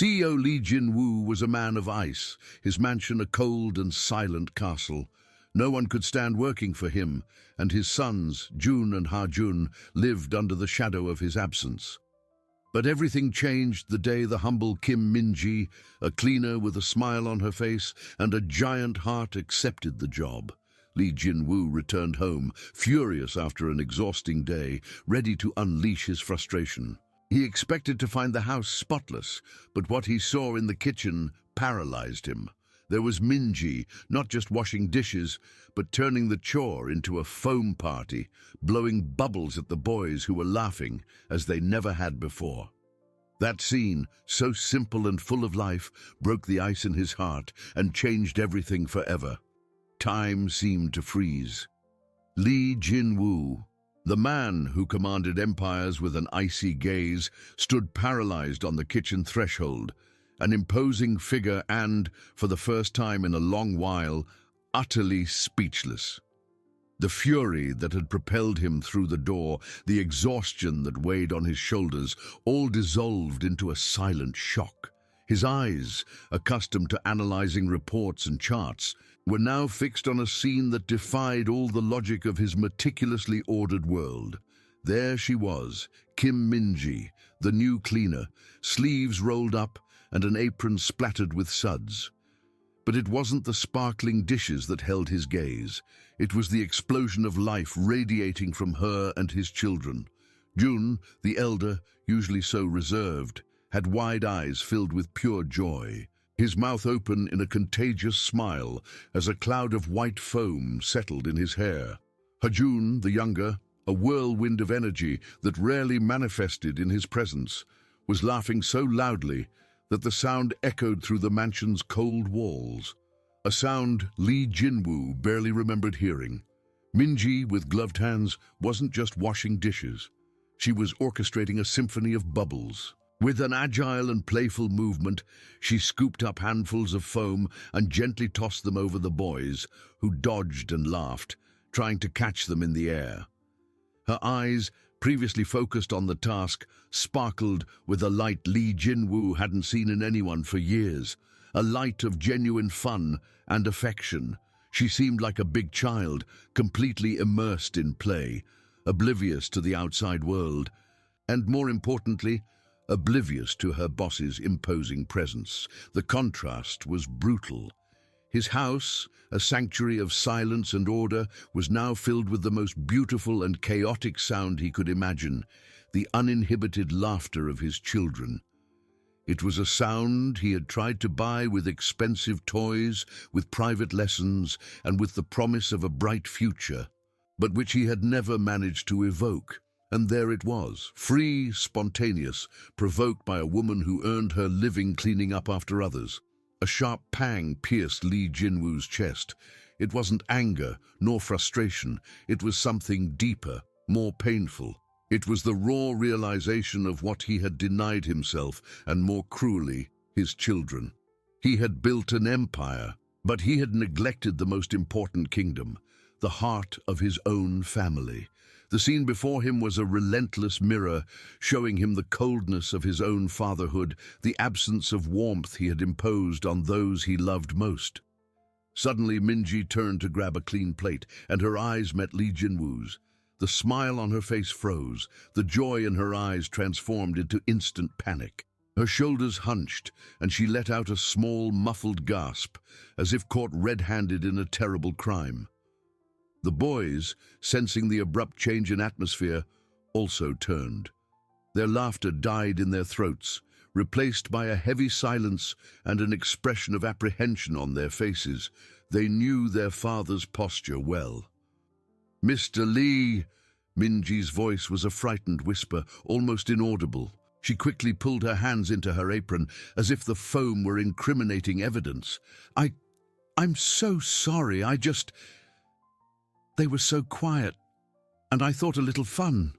CEO Li Jinwu was a man of ice, his mansion a cold and silent castle. No one could stand working for him, and his sons, Jun and Ha-jun, lived under the shadow of his absence. But everything changed the day the humble Kim Min-ji, a cleaner with a smile on her face and a giant heart, accepted the job. Li Jinwu returned home, furious after an exhausting day, ready to unleash his frustration. He expected to find the house spotless, but what he saw in the kitchen paralyzed him. There was Min-ji, not just washing dishes, but turning the chore into a foam party, blowing bubbles at the boys who were laughing as they never had before. That scene, so simple and full of life, broke the ice in his heart and changed everything forever. Time seemed to freeze. Li Jinwu, the man who commanded empires with an icy gaze, stood paralyzed on the kitchen threshold, an imposing figure and, for the first time in a long while, utterly speechless. The fury that had propelled him through the door, the exhaustion that weighed on his shoulders, all dissolved into a silent shock. His eyes, accustomed to analyzing reports and charts, were now fixed on a scene that defied all the logic of his meticulously ordered world. There she was, Kim Min-ji, the new cleaner, sleeves rolled up and an apron splattered with suds. But it wasn't the sparkling dishes that held his gaze. It was the explosion of life radiating from her and his children. Jun, the elder, usually so reserved, had wide eyes filled with pure joy, his mouth open in a contagious smile as a cloud of white foam settled in his hair. Ha-jun, the younger, a whirlwind of energy that rarely manifested in his presence, was laughing so loudly that the sound echoed through the mansion's cold walls, a sound Li Jinwu barely remembered hearing. Min-ji, with gloved hands, wasn't just washing dishes. She was orchestrating a symphony of bubbles. With an agile and playful movement, she scooped up handfuls of foam and gently tossed them over the boys, who dodged and laughed, trying to catch them in the air. Her eyes, previously focused on the task, sparkled with a light Li Jinwu hadn't seen in anyone for years, a light of genuine fun and affection. She seemed like a big child, completely immersed in play, oblivious to the outside world, and more importantly, oblivious to her boss's imposing presence. The contrast was brutal. His house, a sanctuary of silence and order, was now filled with the most beautiful and chaotic sound he could imagine, the uninhibited laughter of his children. It was a sound he had tried to buy with expensive toys, with private lessons, and with the promise of a bright future, but which he had never managed to evoke. And there it was, free, spontaneous, provoked by a woman who earned her living cleaning up after others. A sharp pang pierced Li Jinwu's chest. It wasn't anger, nor frustration. It was something deeper, more painful. It was the raw realization of what he had denied himself, and more cruelly, his children. He had built an empire, but he had neglected the most important kingdom, the heart of his own family. The scene before him was a relentless mirror, showing him the coldness of his own fatherhood, the absence of warmth he had imposed on those he loved most. Suddenly, Min-ji turned to grab a clean plate, and her eyes met Li Jinwu's. The smile on her face froze, the joy in her eyes transformed into instant panic. Her shoulders hunched, and she let out a small, muffled gasp, as if caught red-handed in a terrible crime. The boys, sensing the abrupt change in atmosphere, also turned. Their laughter died in their throats, replaced by a heavy silence and an expression of apprehension on their faces. They knew their father's posture well. "Mr. Li!" Min-ji's voice was a frightened whisper, almost inaudible. She quickly pulled her hands into her apron, as if the foam were incriminating evidence. I'm so sorry, They were so quiet, and I thought a little fun."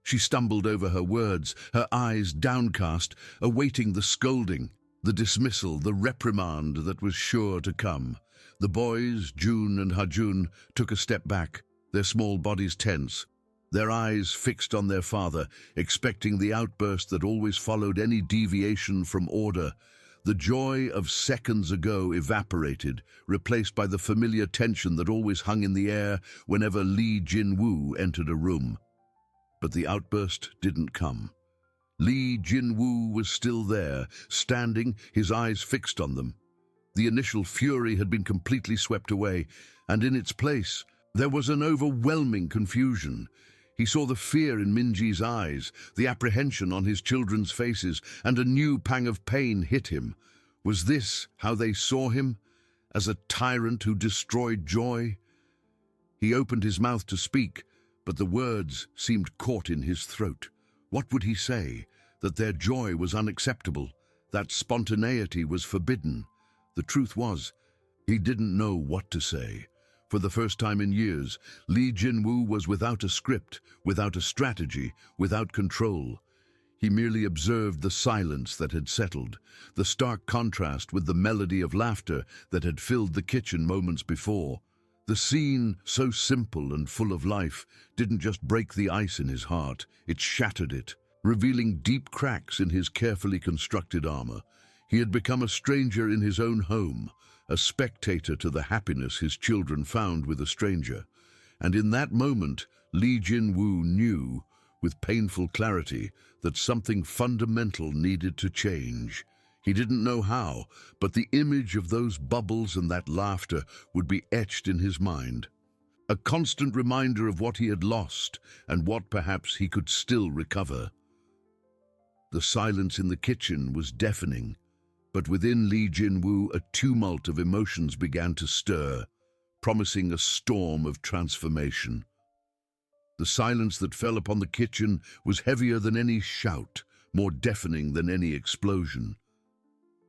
She stumbled over her words, her eyes downcast, awaiting the scolding, the dismissal, the reprimand that was sure to come. The boys, Jun and Ha-jun, took a step back, their small bodies tense. their eyes fixed on their father, expecting the outburst that always followed any deviation from order. The joy of seconds ago evaporated, replaced by the familiar tension that always hung in the air whenever Li Jinwu entered a room. But the outburst didn't come. Li Jinwu was still there, standing, his eyes fixed on them. The initial fury had been completely swept away, and in its place, there was an overwhelming confusion. He saw the fear in Minji's eyes, the apprehension on his children's faces, and a new pang of pain hit him. Was this how they saw him? As a tyrant who destroyed joy? He opened his mouth to speak, but the words seemed caught in his throat. What would he say? That their joy was unacceptable, that spontaneity was forbidden. The truth was, he didn't know what to say. For the first time in years, Li Jinwu was without a script, without a strategy, without control. He merely observed the silence that had settled, the stark contrast with the melody of laughter that had filled the kitchen moments before. The scene, so simple and full of life, didn't just break the ice in his heart, it shattered it, revealing deep cracks in his carefully constructed armor. He had become a stranger in his own home, a spectator to the happiness his children found with a stranger. And in that moment, Li Jinwu knew, with painful clarity, that something fundamental needed to change. He didn't know how, but the image of those bubbles and that laughter would be etched in his mind. A constant reminder of what he had lost and what perhaps he could still recover. The silence in the kitchen was deafening, but within Li Jinwu a tumult of emotions began to stir, promising a storm of transformation. The silence that fell upon the kitchen was heavier than any shout, more deafening than any explosion.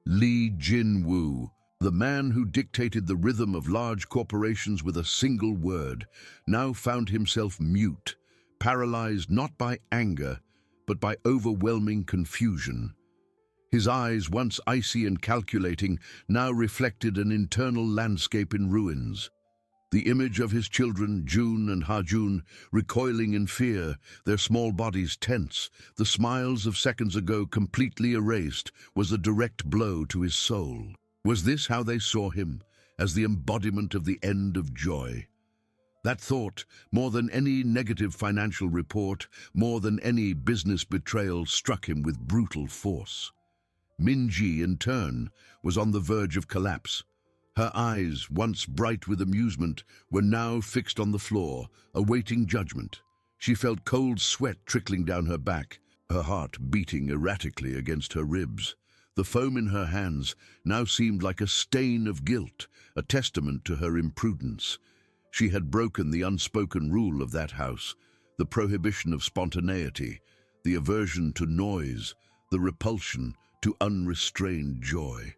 Li Jinwu, the man who dictated the rhythm of large corporations with a single word, now found himself mute, paralyzed not by anger, but by overwhelming confusion. His eyes, once icy and calculating, now reflected an internal landscape in ruins. The image of his children, June and Hajun, recoiling in fear, their small bodies tense, the smiles of seconds ago completely erased, was a direct blow to his soul. Was this how they saw him, as the embodiment of the end of joy? That thought, more than any negative financial report, more than any business betrayal, struck him with brutal force. Minji, in turn, was on the verge of collapse. Her eyes, once bright with amusement, were now fixed on the floor, awaiting judgment. She felt cold sweat trickling down her back, her heart beating erratically against her ribs. The foam in her hands now seemed like a stain of guilt, a testament to her imprudence. She had broken the unspoken rule of that house, the prohibition of spontaneity, the aversion to noise, the repulsion to unrestrained joy.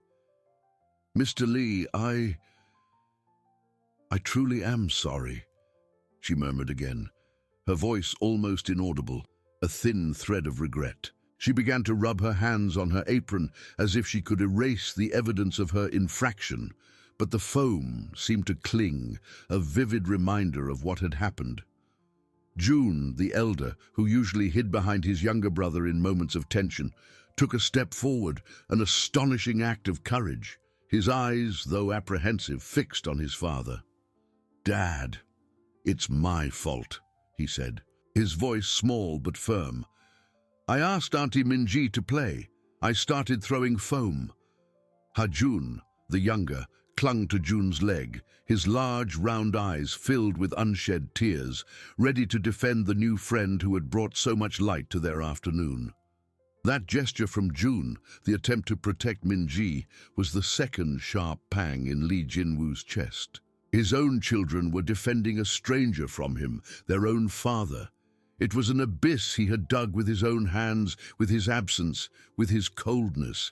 "Mr. Li, I truly am sorry," she murmured again, her voice almost inaudible, a thin thread of regret. She began to rub her hands on her apron as if she could erase the evidence of her infraction, but the foam seemed to cling, a vivid reminder of what had happened. June, the elder, who usually hid behind his younger brother in moments of tension, took a step forward, an astonishing act of courage, his eyes, though apprehensive, fixed on his father. "Dad, it's my fault," he said, his voice small but firm. "I asked Auntie Minji to play. I started throwing foam." Hajun, the younger, clung to Jun's leg, his large, round eyes filled with unshed tears, ready to defend the new friend who had brought so much light to their afternoon. That gesture from June, the attempt to protect Minji, was the second sharp pang in Li Jinwu's chest. His own children were defending a stranger from him, their own father. It was an abyss he had dug with his own hands, with his absence, with his coldness.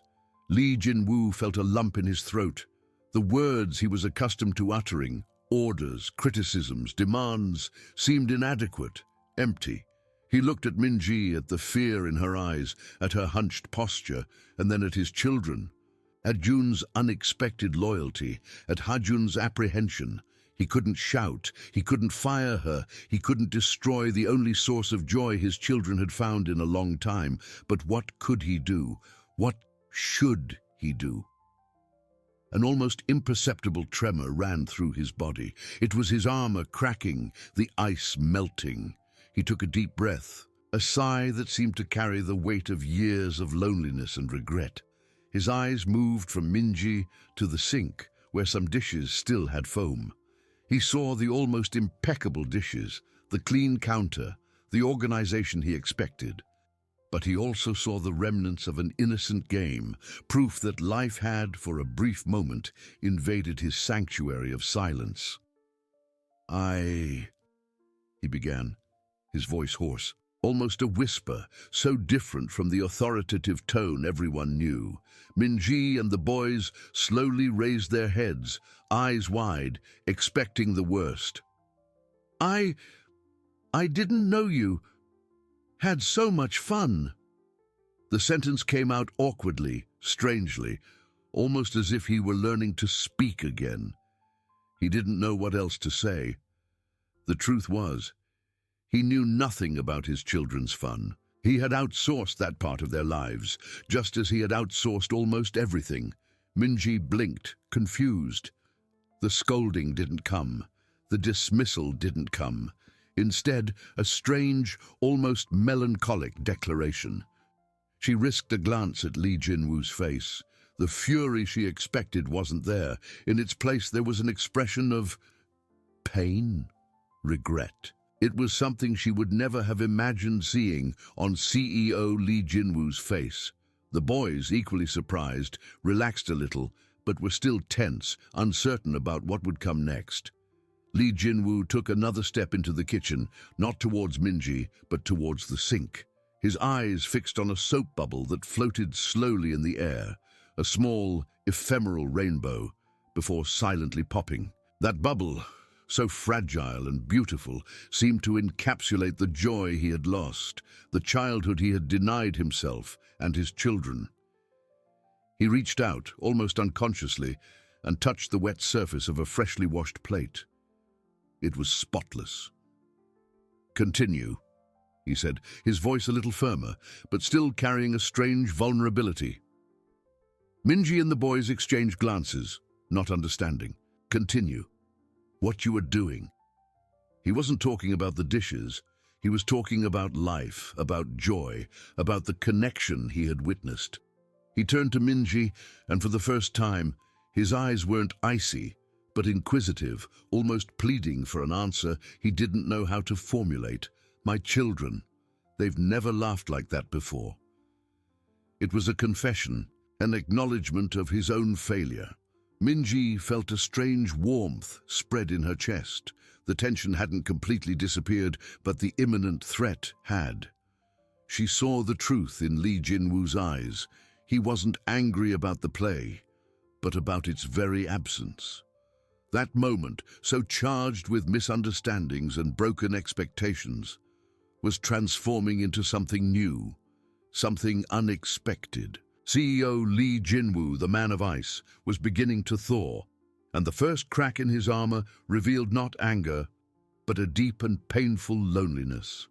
Li Jinwu felt a lump in his throat. The words he was accustomed to uttering, orders, criticisms, demands, seemed inadequate, empty. He looked at Minji, at the fear in her eyes, at her hunched posture, and then at his children. At Jun's unexpected loyalty, at Hajun's apprehension. He couldn't shout, he couldn't fire her, he couldn't destroy the only source of joy his children had found in a long time. But what could he do? What should he do? An almost imperceptible tremor ran through his body. It was his armor cracking, the ice melting. He took a deep breath, a sigh that seemed to carry the weight of years of loneliness and regret. His eyes moved from Minji to the sink, where some dishes still had foam. He saw the almost impeccable dishes, the clean counter, the organization he expected. But he also saw the remnants of an innocent game, proof that life had, for a brief moment, invaded his sanctuary of silence. He began, his voice hoarse, almost a whisper, so different from the authoritative tone everyone knew. Minji and the boys slowly raised their heads, eyes wide, expecting the worst. I didn't know you had so much fun." The sentence came out awkwardly, strangely, almost as if he were learning to speak again. He didn't know what else to say. The truth was, he knew nothing about his children's fun. He had outsourced that part of their lives, just as he had outsourced almost everything. Minji blinked, confused. The scolding didn't come. The dismissal didn't come. Instead, a strange, almost melancholic declaration. She risked a glance at Li Jinwu's face. The fury she expected wasn't there. In its place, there was an expression of pain, regret. It was something she would never have imagined seeing on CEO Li Jinwu's face. The boys, equally surprised, relaxed a little, but were still tense, uncertain about what would come next. Li Jinwu took another step into the kitchen, not towards Minji, but towards the sink. His eyes fixed on a soap bubble that floated slowly in the air, a small, ephemeral rainbow, before silently popping. That bubble, so fragile and beautiful, seemed to encapsulate the joy he had lost, the childhood he had denied himself and his children. He reached out, almost unconsciously, and touched the wet surface of a freshly washed plate. It was spotless. "Continue," he said, his voice a little firmer, but still carrying a strange vulnerability. Minji and the boys exchanged glances, not understanding. "Continue. What you were doing." He wasn't talking about the dishes. He was talking about life, about joy, about the connection he had witnessed. He turned to Minji, and for the first time, his eyes weren't icy, but inquisitive, almost pleading for an answer he didn't know how to formulate. "My children, they've never laughed like that before." It was a confession, an acknowledgement of his own failure. Minji felt a strange warmth spread in her chest. The tension hadn't completely disappeared, but the imminent threat had. She saw the truth in Li Jinwu's eyes. He wasn't angry about the play, but about its very absence. That moment, so charged with misunderstandings and broken expectations, was transforming into something new, something unexpected. CEO Li Jinwu, the man of ice, was beginning to thaw, and the first crack in his armor revealed not anger, but a deep and painful loneliness.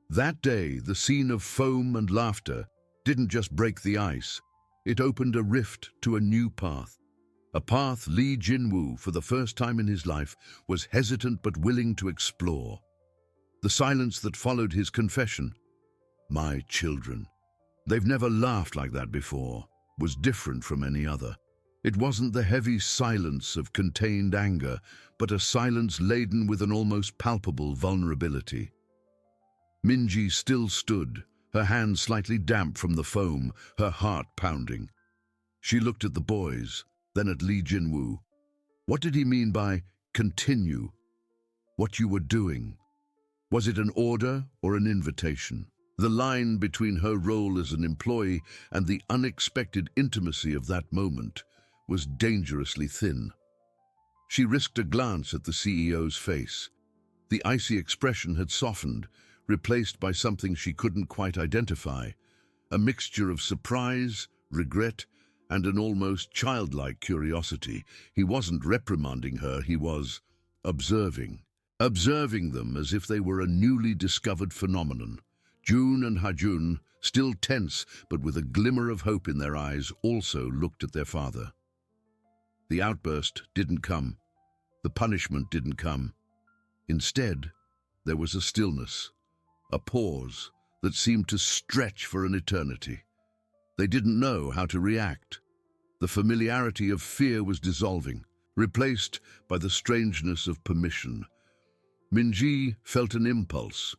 That day, the scene of foam and laughter didn't just break the ice, it opened a rift to a new path. A path Li Jinwu, for the first time in his life, was hesitant but willing to explore. The silence that followed his confession, "My children, they've never laughed like that before," was different from any other. It wasn't the heavy silence of contained anger, but a silence laden with an almost palpable vulnerability. Minji still stood, her hands slightly damp from the foam, her heart pounding. She looked at the boys, then at Li Jinwu. What did he mean by "continue"? What you were doing? Was it an order or an invitation? The line between her role as an employee and the unexpected intimacy of that moment was dangerously thin. She risked a glance at the CEO's face. The icy expression had softened, replaced by something she couldn't quite identify, a mixture of surprise, regret, and an almost childlike curiosity. He wasn't reprimanding her, he was observing them as if they were a newly discovered phenomenon. June and Hajun, still tense but with a glimmer of hope in their eyes, also looked at their father. The outburst didn't come. The punishment didn't come. Instead, there was a stillness, a pause that seemed to stretch for an eternity. They didn't know how to react. The familiarity of fear was dissolving, replaced by the strangeness of permission. Minji felt an impulse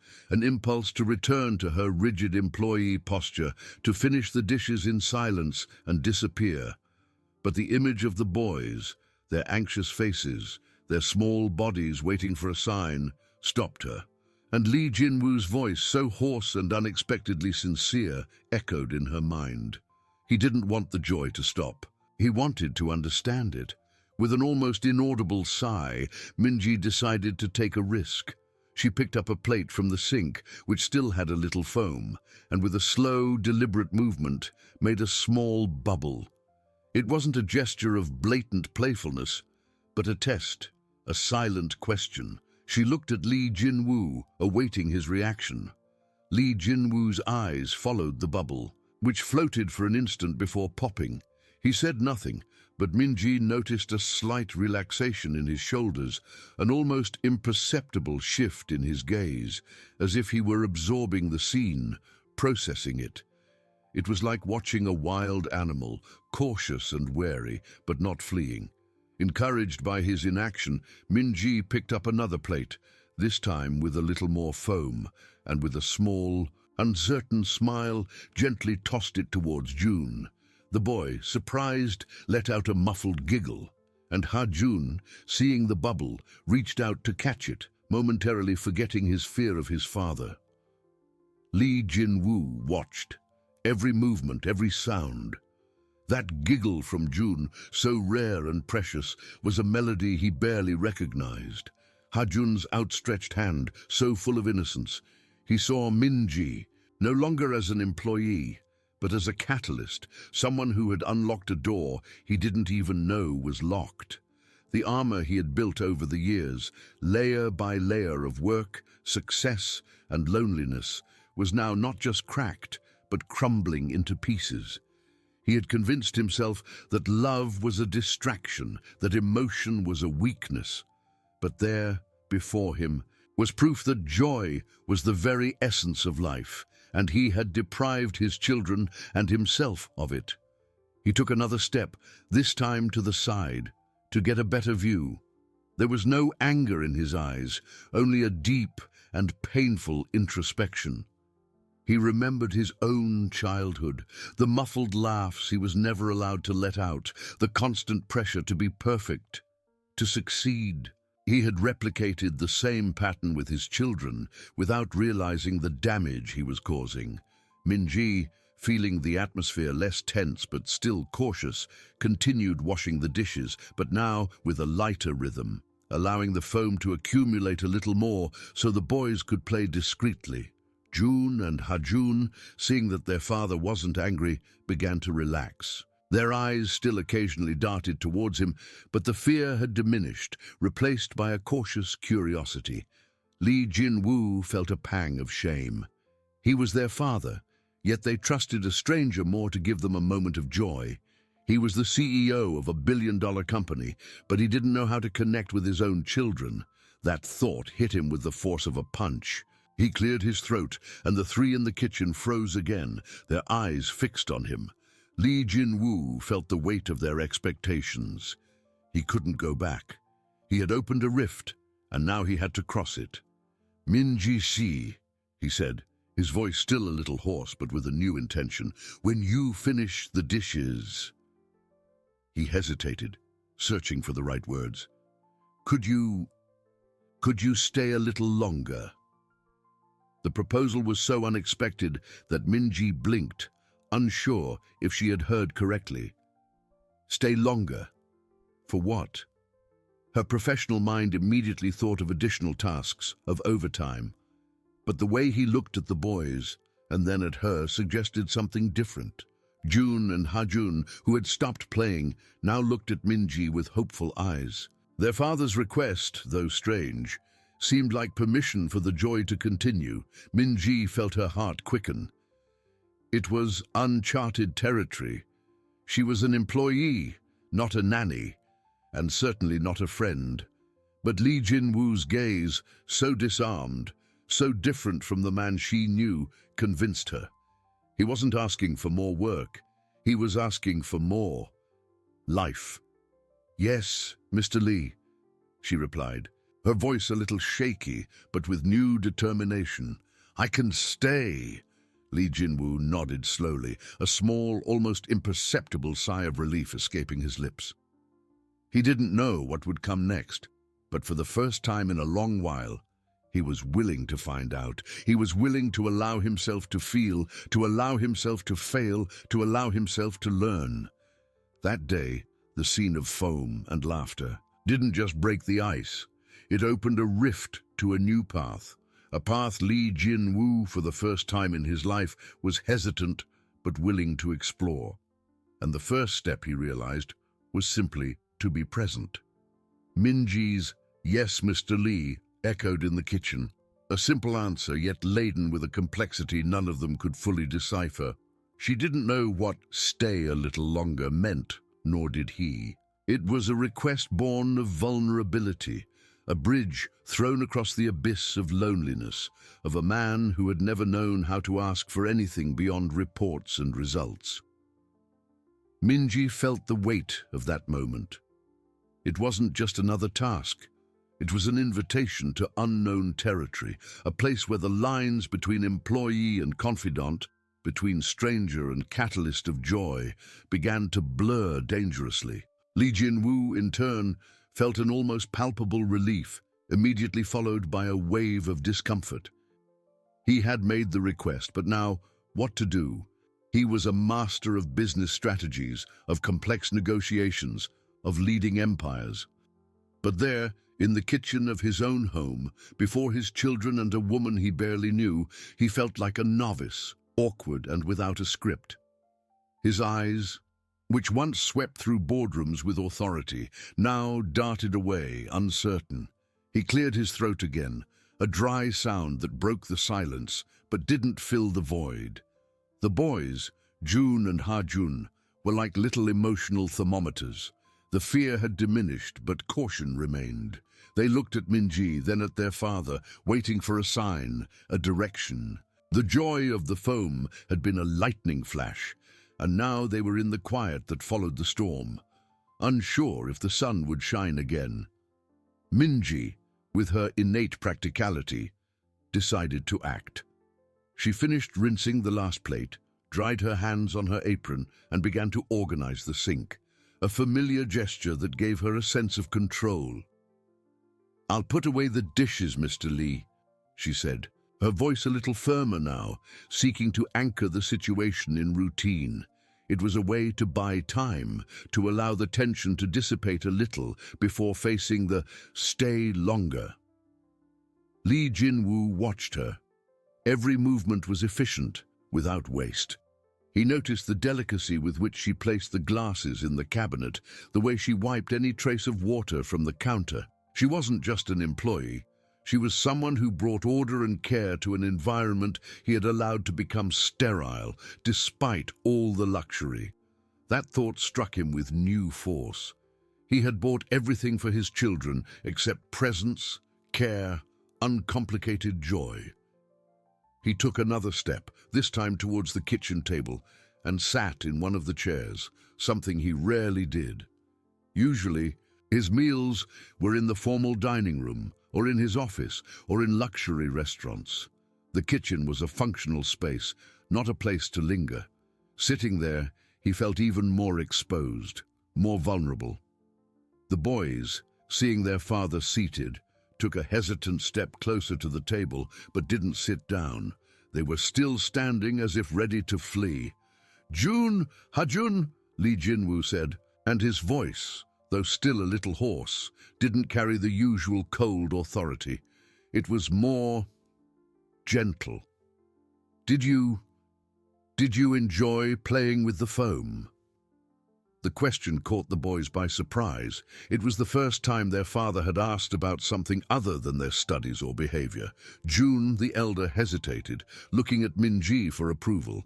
to return to her rigid employee posture, to finish the dishes in silence and disappear. But the image of the boys, their anxious faces, their small bodies waiting for a sign, stopped her. And Li Jinwu's voice, so hoarse and unexpectedly sincere, echoed in her mind. He didn't want the joy to stop. He wanted to understand it. With an almost inaudible sigh, Minji decided to take a risk. She picked up a plate from the sink, which still had a little foam, and with a slow, deliberate movement, made a small bubble. It wasn't a gesture of blatant playfulness, but a test, a silent question. She looked at Li Jinwu, awaiting his reaction. Li Jinwu's eyes followed the bubble, which floated for an instant before popping. He said nothing, but Minji noticed a slight relaxation in his shoulders, an almost imperceptible shift in his gaze, as if he were absorbing the scene, processing it. It was like watching a wild animal, cautious and wary, but not fleeing. Encouraged by his inaction, Minji picked up another plate, this time with a little more foam, and with a small, uncertain smile, gently tossed it towards June. The boy, surprised, let out a muffled giggle, and Ha-Jun, seeing the bubble, reached out to catch it, momentarily forgetting his fear of his father. Li Jinwu watched, every movement, every sound. That giggle from June, so rare and precious, was a melody he barely recognized. Ha-Jun's outstretched hand, so full of innocence. He saw Minji, no longer as an employee, but as a catalyst, someone who had unlocked a door he didn't even know was locked. The armor he had built over the years, layer by layer of work, success, and loneliness, was now not just cracked, but crumbling into pieces. He had convinced himself that love was a distraction, that emotion was a weakness. But there, before him, was proof that joy was the very essence of life, and he had deprived his children and himself of it. He took another step, this time to the side, to get a better view. There was no anger in his eyes, only a deep and painful introspection. He remembered his own childhood, the muffled laughs he was never allowed to let out, the constant pressure to be perfect, to succeed. He had replicated the same pattern with his children without realizing the damage he was causing. Minji, feeling the atmosphere less tense but still cautious, continued washing the dishes, but now with a lighter rhythm, allowing the foam to accumulate a little more so the boys could play discreetly. June and Ha-Jun, seeing that their father wasn't angry, began to relax. Their eyes still occasionally darted towards him, but the fear had diminished, replaced by a cautious curiosity. Li Jinwu felt a pang of shame. He was their father, yet they trusted a stranger more to give them a moment of joy. He was the CEO of a billion-dollar company, but he didn't know how to connect with his own children. That thought hit him with the force of a punch. He cleared his throat, and the three in the kitchen froze again, their eyes fixed on him. Li Jinwu felt the weight of their expectations. He couldn't go back. He had opened a rift, and now he had to cross it. "Minji Si," he said, his voice still a little hoarse but with a new intention, "when you finish the dishes." He hesitated, searching for the right words. Could you stay a little longer?" The proposal was so unexpected that Minji blinked, unsure if she had heard correctly. Stay longer? For what? Her professional mind immediately thought of additional tasks, of overtime. But the way he looked at the boys, and then at her, suggested something different. June and Ha-Jun, who had stopped playing, now looked at Minji with hopeful eyes. Their father's request, though strange, seemed like permission for the joy to continue. Minji felt her heart quicken. It was uncharted territory. She was an employee, not a nanny, and certainly not a friend. But Li Jinwu's gaze, so disarmed, so different from the man she knew, convinced her. He wasn't asking for more work. He was asking for more life. "Yes, Mr. Li," she replied, her voice a little shaky, but with new determination. "I can stay." Li Jinwu nodded slowly, a small, almost imperceptible sigh of relief escaping his lips. He didn't know what would come next, but for the first time in a long while, he was willing to find out. He was willing to allow himself to feel, to allow himself to fail, to allow himself to learn. That day, the scene of foam and laughter didn't just break the ice. It opened a rift to a new path, a path Li Jinwu, for the first time in his life, was hesitant but willing to explore. And the first step, he realized, was simply to be present. Minji's "Yes, Mr. Li" echoed in the kitchen, a simple answer yet laden with a complexity none of them could fully decipher. She didn't know what "stay a little longer" meant, nor did he. It was a request born of vulnerability, a bridge thrown across the abyss of loneliness, of a man who had never known how to ask for anything beyond reports and results. Minji felt the weight of that moment. It wasn't just another task. It was an invitation to unknown territory, a place where the lines between employee and confidant, between stranger and catalyst of joy, began to blur dangerously. Li Jinwu, in turn, felt an almost palpable relief, immediately followed by a wave of discomfort. He had made the request, but now, what to do? He was a master of business strategies, of complex negotiations, of leading empires. But there, in the kitchen of his own home, before his children and a woman he barely knew, he felt like a novice, awkward and without a script. His eyes, which once swept through boardrooms with authority, now darted away, uncertain. He cleared his throat again, a dry sound that broke the silence, but didn't fill the void. The boys, June and Ha-jun, were like little emotional thermometers. The fear had diminished, but caution remained. They looked at Minji, then at their father, waiting for a sign, a direction. The joy of the foam had been a lightning flash, and now they were in the quiet that followed the storm, unsure if the sun would shine again. Minji, with her innate practicality, decided to act. She finished rinsing the last plate, dried her hands on her apron, and began to organize the sink, a familiar gesture that gave her a sense of control. "I'll put away the dishes, Mr. Li," she said, her voice a little firmer now, seeking to anchor the situation in routine. It was a way to buy time, to allow the tension to dissipate a little before facing the "stay longer." Li Jinwu watched her. Every movement was efficient, without waste. He noticed the delicacy with which she placed the glasses in the cabinet, the way she wiped any trace of water from the counter. She wasn't just an employee. She was someone who brought order and care to an environment he had allowed to become sterile, despite all the luxury. That thought struck him with new force. He had bought everything for his children except presence, care, uncomplicated joy. He took another step, this time towards the kitchen table, and sat in one of the chairs, something he rarely did. Usually, his meals were in the formal dining room, or in his office, or in luxury restaurants. The kitchen was a functional space, not a place to linger. Sitting there, he felt even more exposed, more vulnerable. The boys, seeing their father seated, took a hesitant step closer to the table, but didn't sit down. They were still standing as if ready to flee. "June, Ha-jun," Li Jinwu said, and his voice, though still a little hoarse, didn't carry the usual cold authority. It was more gentle. Did you enjoy playing with the foam?" The question caught the boys by surprise. It was the first time their father had asked about something other than their studies or behavior. June, the elder, hesitated, looking at Minji for approval.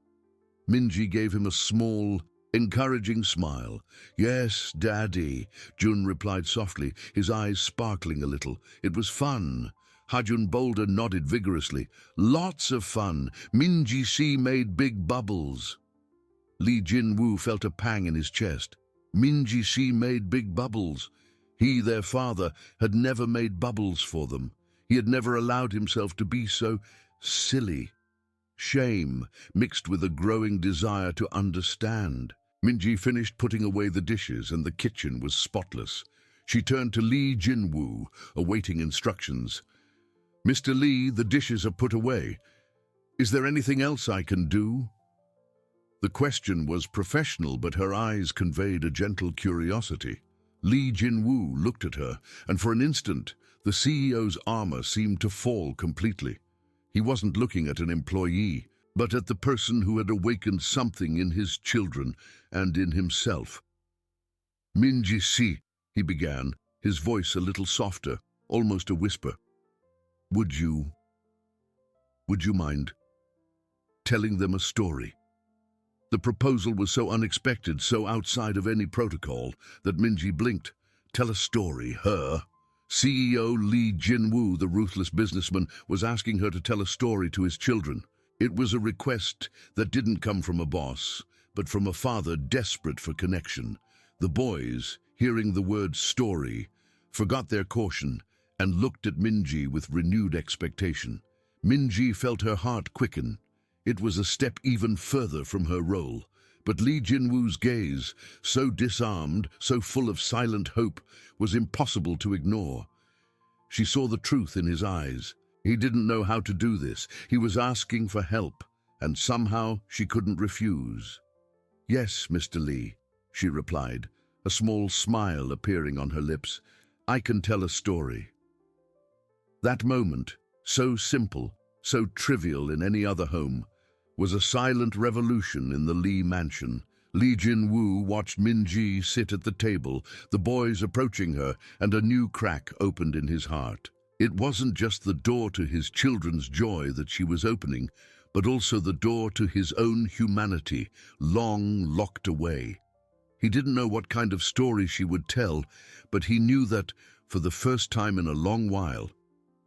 Minji gave him a small, encouraging smile. "Yes, Daddy," June replied softly, his eyes sparkling a little. "It was fun." Hajun Boulder nodded vigorously. "Lots of fun. Minji-si made big bubbles." Li Jinwu felt a pang in his chest. Minji-si made big bubbles. He, their father, had never made bubbles for them. He had never allowed himself to be so silly. Shame, mixed with a growing desire to understand. Minji finished putting away the dishes and the kitchen was spotless. She turned to Li Jinwu, awaiting instructions. "Mr. Li, the dishes are put away. Is there anything else I can do?" The question was professional, but her eyes conveyed a gentle curiosity. Li Jinwu looked at her, and for an instant, the CEO's armor seemed to fall completely. He wasn't looking at an employee, but at the person who had awakened something in his children and in himself. "Minji-si," he began, his voice a little softer, almost a whisper. Would you mind telling them a story?" The proposal was so unexpected, so outside of any protocol, that Minji blinked. Tell a story, her? CEO Li Jinwu, the ruthless businessman, was asking her to tell a story to his children. It was a request that didn't come from a boss, but from a father desperate for connection. The boys, hearing the word story, forgot their caution and looked at Minji with renewed expectation. Minji felt her heart quicken. It was a step even further from her role. But Li Jinwu's gaze, so disarmed, so full of silent hope, was impossible to ignore. She saw the truth in his eyes. He didn't know how to do this. He was asking for help, and somehow she couldn't refuse. "Yes, Mr. Li," she replied, a small smile appearing on her lips. "I can tell a story." That moment, so simple, so trivial in any other home, was a silent revolution in the Li mansion. Li Jinwu watched Minji sit at the table, the boys approaching her, and a new crack opened in his heart. It wasn't just the door to his children's joy that she was opening, but also the door to his own humanity, long locked away. He didn't know what kind of story she would tell, but he knew that, for the first time in a long while,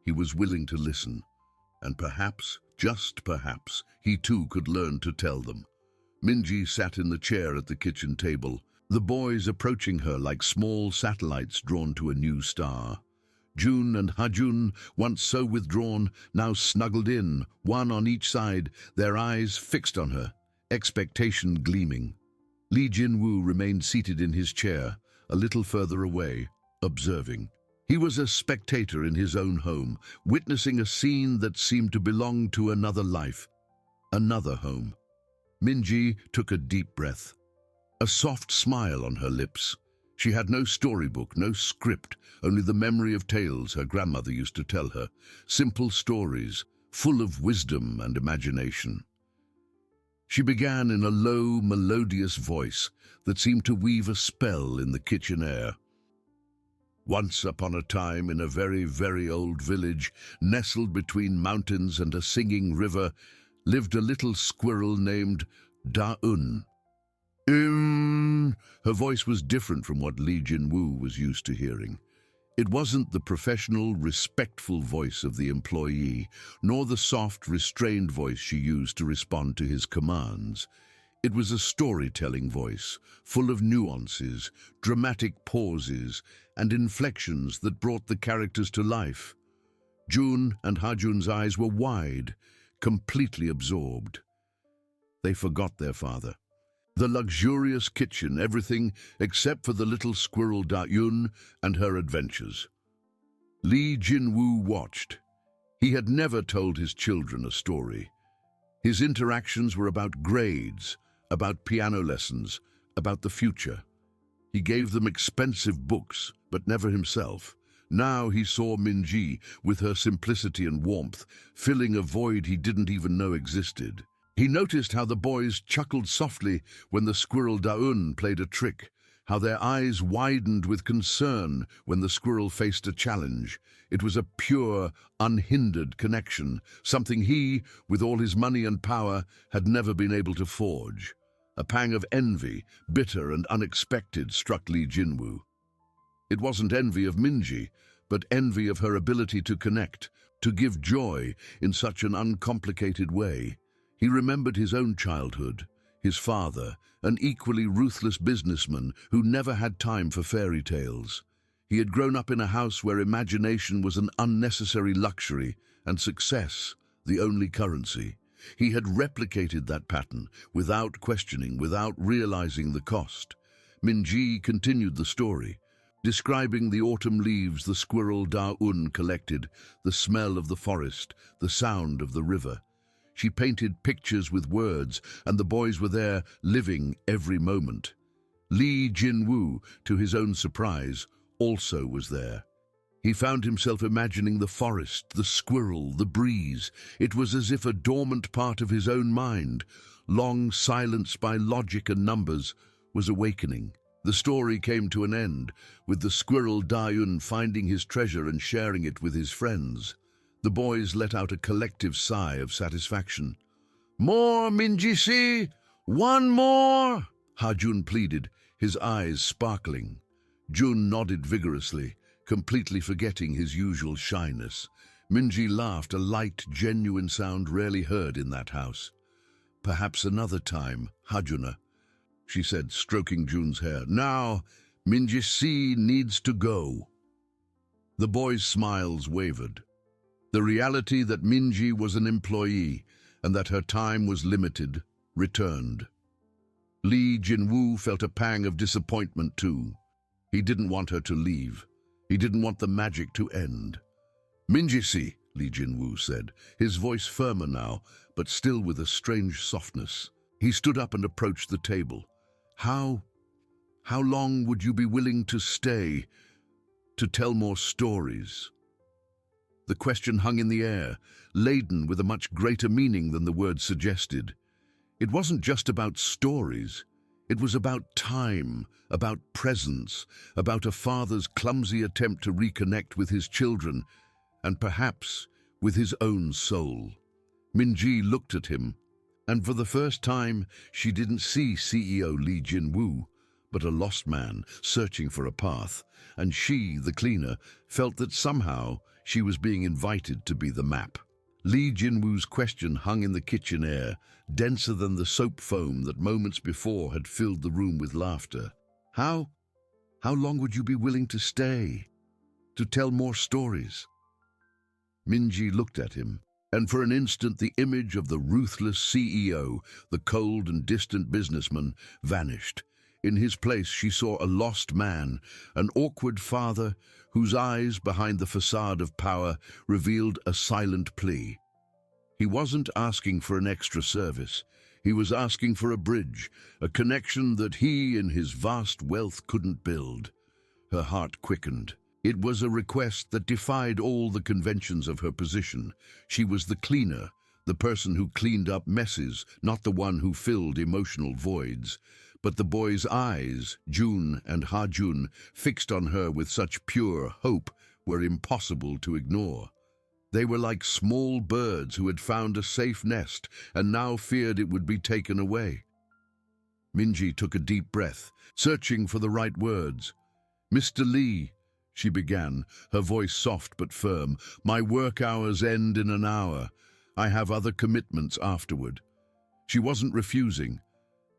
he was willing to listen. And perhaps, just perhaps, he too could learn to tell them. Minji sat in the chair at the kitchen table, the boys approaching her like small satellites drawn to a new star. June and Hajun, once so withdrawn, now snuggled in, one on each side, their eyes fixed on her, expectation gleaming. Li Jinwu remained seated in his chair, a little further away, observing. He was a spectator in his own home, witnessing a scene that seemed to belong to another life, another home. Minji took a deep breath, a soft smile on her lips. She had no storybook, no script, only the memory of tales her grandmother used to tell her, simple stories, full of wisdom and imagination. She began in a low, melodious voice that seemed to weave a spell in the kitchen air. Once upon a time, in a very, very old village, nestled between mountains and a singing river, lived a little squirrel named Da-un. Her voice was different from what Li Jinwu was used to hearing. It wasn't the professional, respectful voice of the employee, nor the soft, restrained voice she used to respond to his commands. It was a storytelling voice, full of nuances, dramatic pauses, and inflections that brought the characters to life. June and Hajun's eyes were wide, completely absorbed. They forgot their father. The luxurious kitchen, everything except for the little squirrel Da-un and her adventures. Li Jinwu watched. He had never told his children a story. His interactions were about grades, about piano lessons, about the future. He gave them expensive books, but never himself. Now he saw Minji, with her simplicity and warmth, filling a void he didn't even know existed. He noticed how the boys chuckled softly when the squirrel Da-un played a trick, how their eyes widened with concern when the squirrel faced a challenge. It was a pure, unhindered connection, something he, with all his money and power, had never been able to forge. A pang of envy, bitter and unexpected, struck Li Jinwu. It wasn't envy of Minji, but envy of her ability to connect, to give joy in such an uncomplicated way. He remembered his own childhood, his father, an equally ruthless businessman who never had time for fairy tales. He had grown up in a house where imagination was an unnecessary luxury and success the only currency. He had replicated that pattern without questioning, without realizing the cost. Minji continued the story, describing the autumn leaves the squirrel Da-un collected, the smell of the forest, the sound of the river. She painted pictures with words, and the boys were there, living every moment. Li Jinwu, to his own surprise, also was there. He found himself imagining the forest, the squirrel, the breeze. It was as if a dormant part of his own mind, long silenced by logic and numbers, was awakening. The story came to an end, with the squirrel Da-un finding his treasure and sharing it with his friends. The boys let out a collective sigh of satisfaction. "More, Minji-si! One more!" Ha-jun pleaded, his eyes sparkling. Jun nodded vigorously, completely forgetting his usual shyness. Minji laughed, a light, genuine sound rarely heard in that house. "Perhaps another time, Ha-juna," she said, stroking Jun's hair. "Now, Minji-si needs to go." The boys' smiles wavered. The reality that Minji was an employee and that her time was limited returned. Li Jinwu felt a pang of disappointment too. He didn't want her to leave. He didn't want the magic to end. "Minji-si," Li Jinwu said, his voice firmer now, but still with a strange softness. He stood up and approached the table. How long would you be willing to stay to tell more stories?" The question hung in the air, laden with a much greater meaning than the word suggested. It wasn't just about stories. It was about time, about presence, about a father's clumsy attempt to reconnect with his children, and perhaps with his own soul. Minji looked at him, and for the first time she didn't see CEO Li Jinwu, but a lost man searching for a path, and she, the cleaner, felt that somehow she was being invited to be the map. Li Jinwu's question hung in the kitchen air, denser than the soap foam that moments before had filled the room with laughter. How long would you be willing to stay to tell more stories?" Minji looked at him, and for an instant the image of the ruthless CEO, the cold and distant businessman, vanished. In his place she saw a lost man, an awkward father whose eyes behind the facade of power revealed a silent plea. He wasn't asking for an extra service. He was asking for a bridge, a connection that he in his vast wealth couldn't build. Her heart quickened. It was a request that defied all the conventions of her position. She was the cleaner, the person who cleaned up messes, not the one who filled emotional voids. But the boys' eyes, Jun and Ha-jun, fixed on her with such pure hope, were impossible to ignore. They were like small birds who had found a safe nest and now feared it would be taken away. Minji took a deep breath, searching for the right words. "Mr. Li," she began, her voice soft but firm, "my work hours end in an hour. I have other commitments afterward." She wasn't refusing,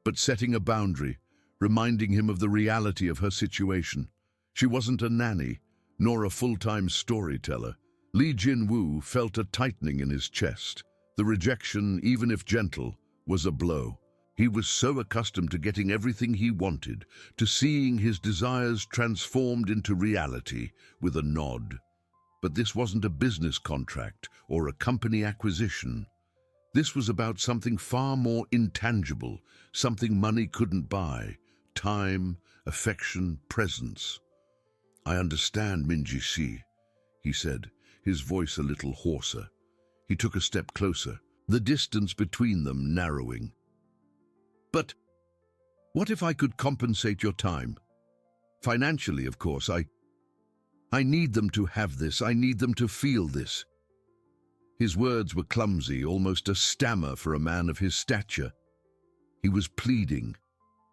but setting a boundary, reminding him of the reality of her situation. She wasn't a nanny, nor a full-time storyteller. Li Jinwu felt a tightening in his chest. The rejection, even if gentle, was a blow. He was so accustomed to getting everything he wanted, to seeing his desires transformed into reality with a nod. But this wasn't a business contract or a company acquisition. This was about something far more intangible, something money couldn't buy: time, affection, presence. "I understand, Minji-si," he said, his voice a little hoarser. He took a step closer, the distance between them narrowing. "But what if I could compensate your time? Financially, of course. I need them to have this. I need them to feel this. His words were clumsy, almost a stammer for a man of his stature. He was pleading,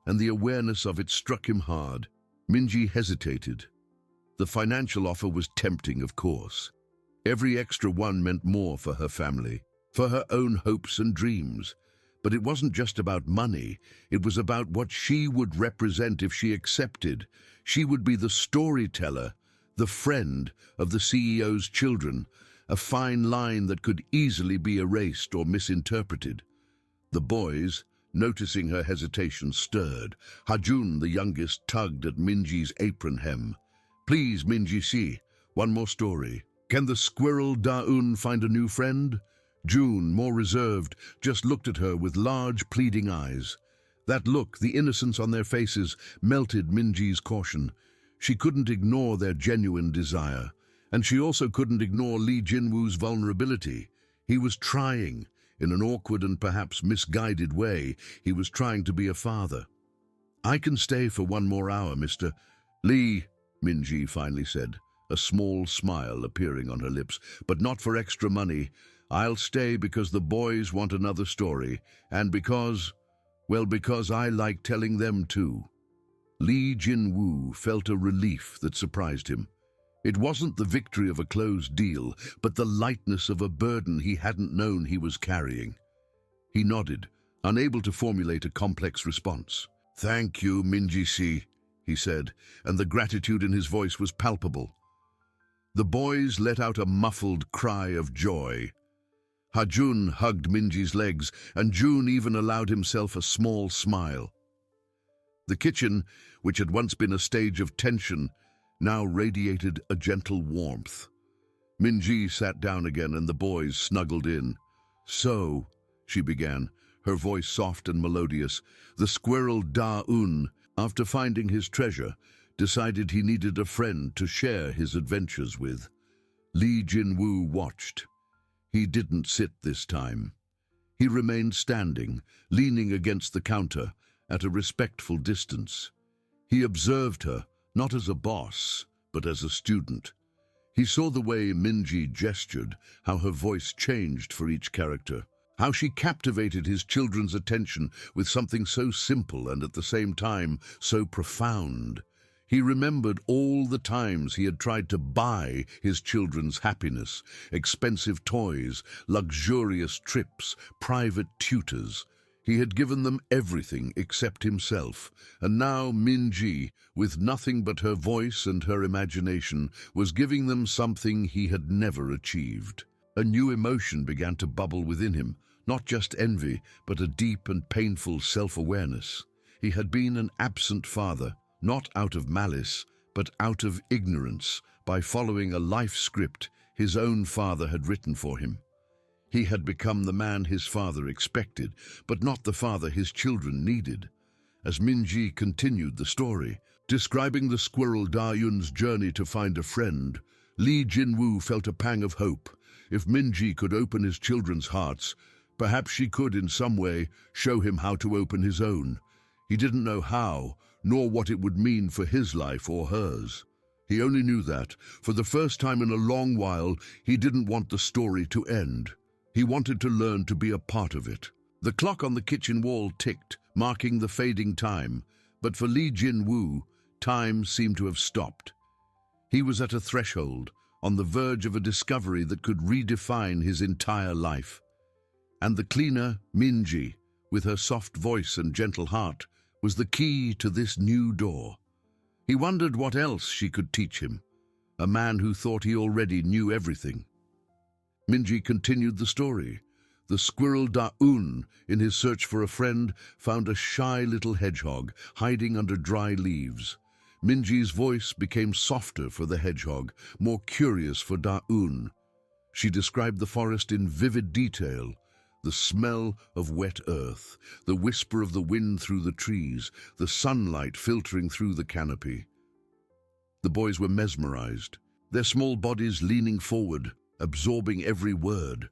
and the awareness of it struck him hard. Minji hesitated. The financial offer was tempting, of course. Every extra one meant more for her family, for her own hopes and dreams. But it wasn't just about money. It was about what she would represent if she accepted. She would be the storyteller, the friend of the CEO's children, a fine line that could easily be erased or misinterpreted. The boys, noticing her hesitation, stirred. Hajun, the youngest, tugged at Minji's apron hem. "Please, Minji-si, one more story. Can the squirrel Da-un find a new friend?" June, more reserved, just looked at her with large, pleading eyes. That look, the innocence on their faces, melted Minji's caution. She couldn't ignore their genuine desire. And she also couldn't ignore Li Jinwu's vulnerability. He was trying, in an awkward and perhaps misguided way, he was trying to be a father. "I can stay for one more hour, Mr. Li," Minji finally said, a small smile appearing on her lips. "But not for extra money. I'll stay because the boys want another story, and because I like telling them too." Li Jinwu felt a relief that surprised him. It wasn't the victory of a closed deal, but the lightness of a burden he hadn't known he was carrying. He nodded, unable to formulate a complex response. "Thank you, Minji-si," he said, and the gratitude in his voice was palpable. The boys let out a muffled cry of joy. Hajun hugged Minji's legs, and June even allowed himself a small smile. The kitchen, which had once been a stage of tension, now radiated a gentle warmth. Minji sat down again and the boys snuggled in. "So," she began, her voice soft and melodious, "the squirrel Da-un, after finding his treasure, decided he needed a friend to share his adventures with." Li Jinwu watched. He didn't sit this time. He remained standing, leaning against the counter, at a respectful distance. He observed her, not as a boss, but as a student. He saw the way Minji gestured, how her voice changed for each character, how she captivated his children's attention with something so simple and at the same time so profound. He remembered all the times he had tried to buy his children's happiness, expensive toys, luxurious trips, private tutors. He had given them everything except himself, and now Minji, with nothing but her voice and her imagination, was giving them something he had never achieved. A new emotion began to bubble within him, not just envy, but a deep and painful self-awareness. He had been an absent father, not out of malice, but out of ignorance, by following a life script his own father had written for him. He had become the man his father expected, but not the father his children needed. As Minji continued the story, describing the squirrel Da-un's journey to find a friend, Li Jinwu felt a pang of hope. If Minji could open his children's hearts, perhaps she could in some way show him how to open his own. He didn't know how, nor what it would mean for his life or hers. He only knew that, for the first time in a long while, he didn't want the story to end. He wanted to learn to be a part of it. The clock on the kitchen wall ticked, marking the fading time, but for Li Jinwu, time seemed to have stopped. He was at a threshold, on the verge of a discovery that could redefine his entire life. And the cleaner, Minji, with her soft voice and gentle heart, was the key to this new door. He wondered what else she could teach him, a man who thought he already knew everything. Minji continued the story. The squirrel Da-un, in his search for a friend, found a shy little hedgehog hiding under dry leaves. Minji's voice became softer for the hedgehog, more curious for Da-un. She described the forest in vivid detail, the smell of wet earth, the whisper of the wind through the trees, the sunlight filtering through the canopy. The boys were mesmerized, their small bodies leaning forward, absorbing every word.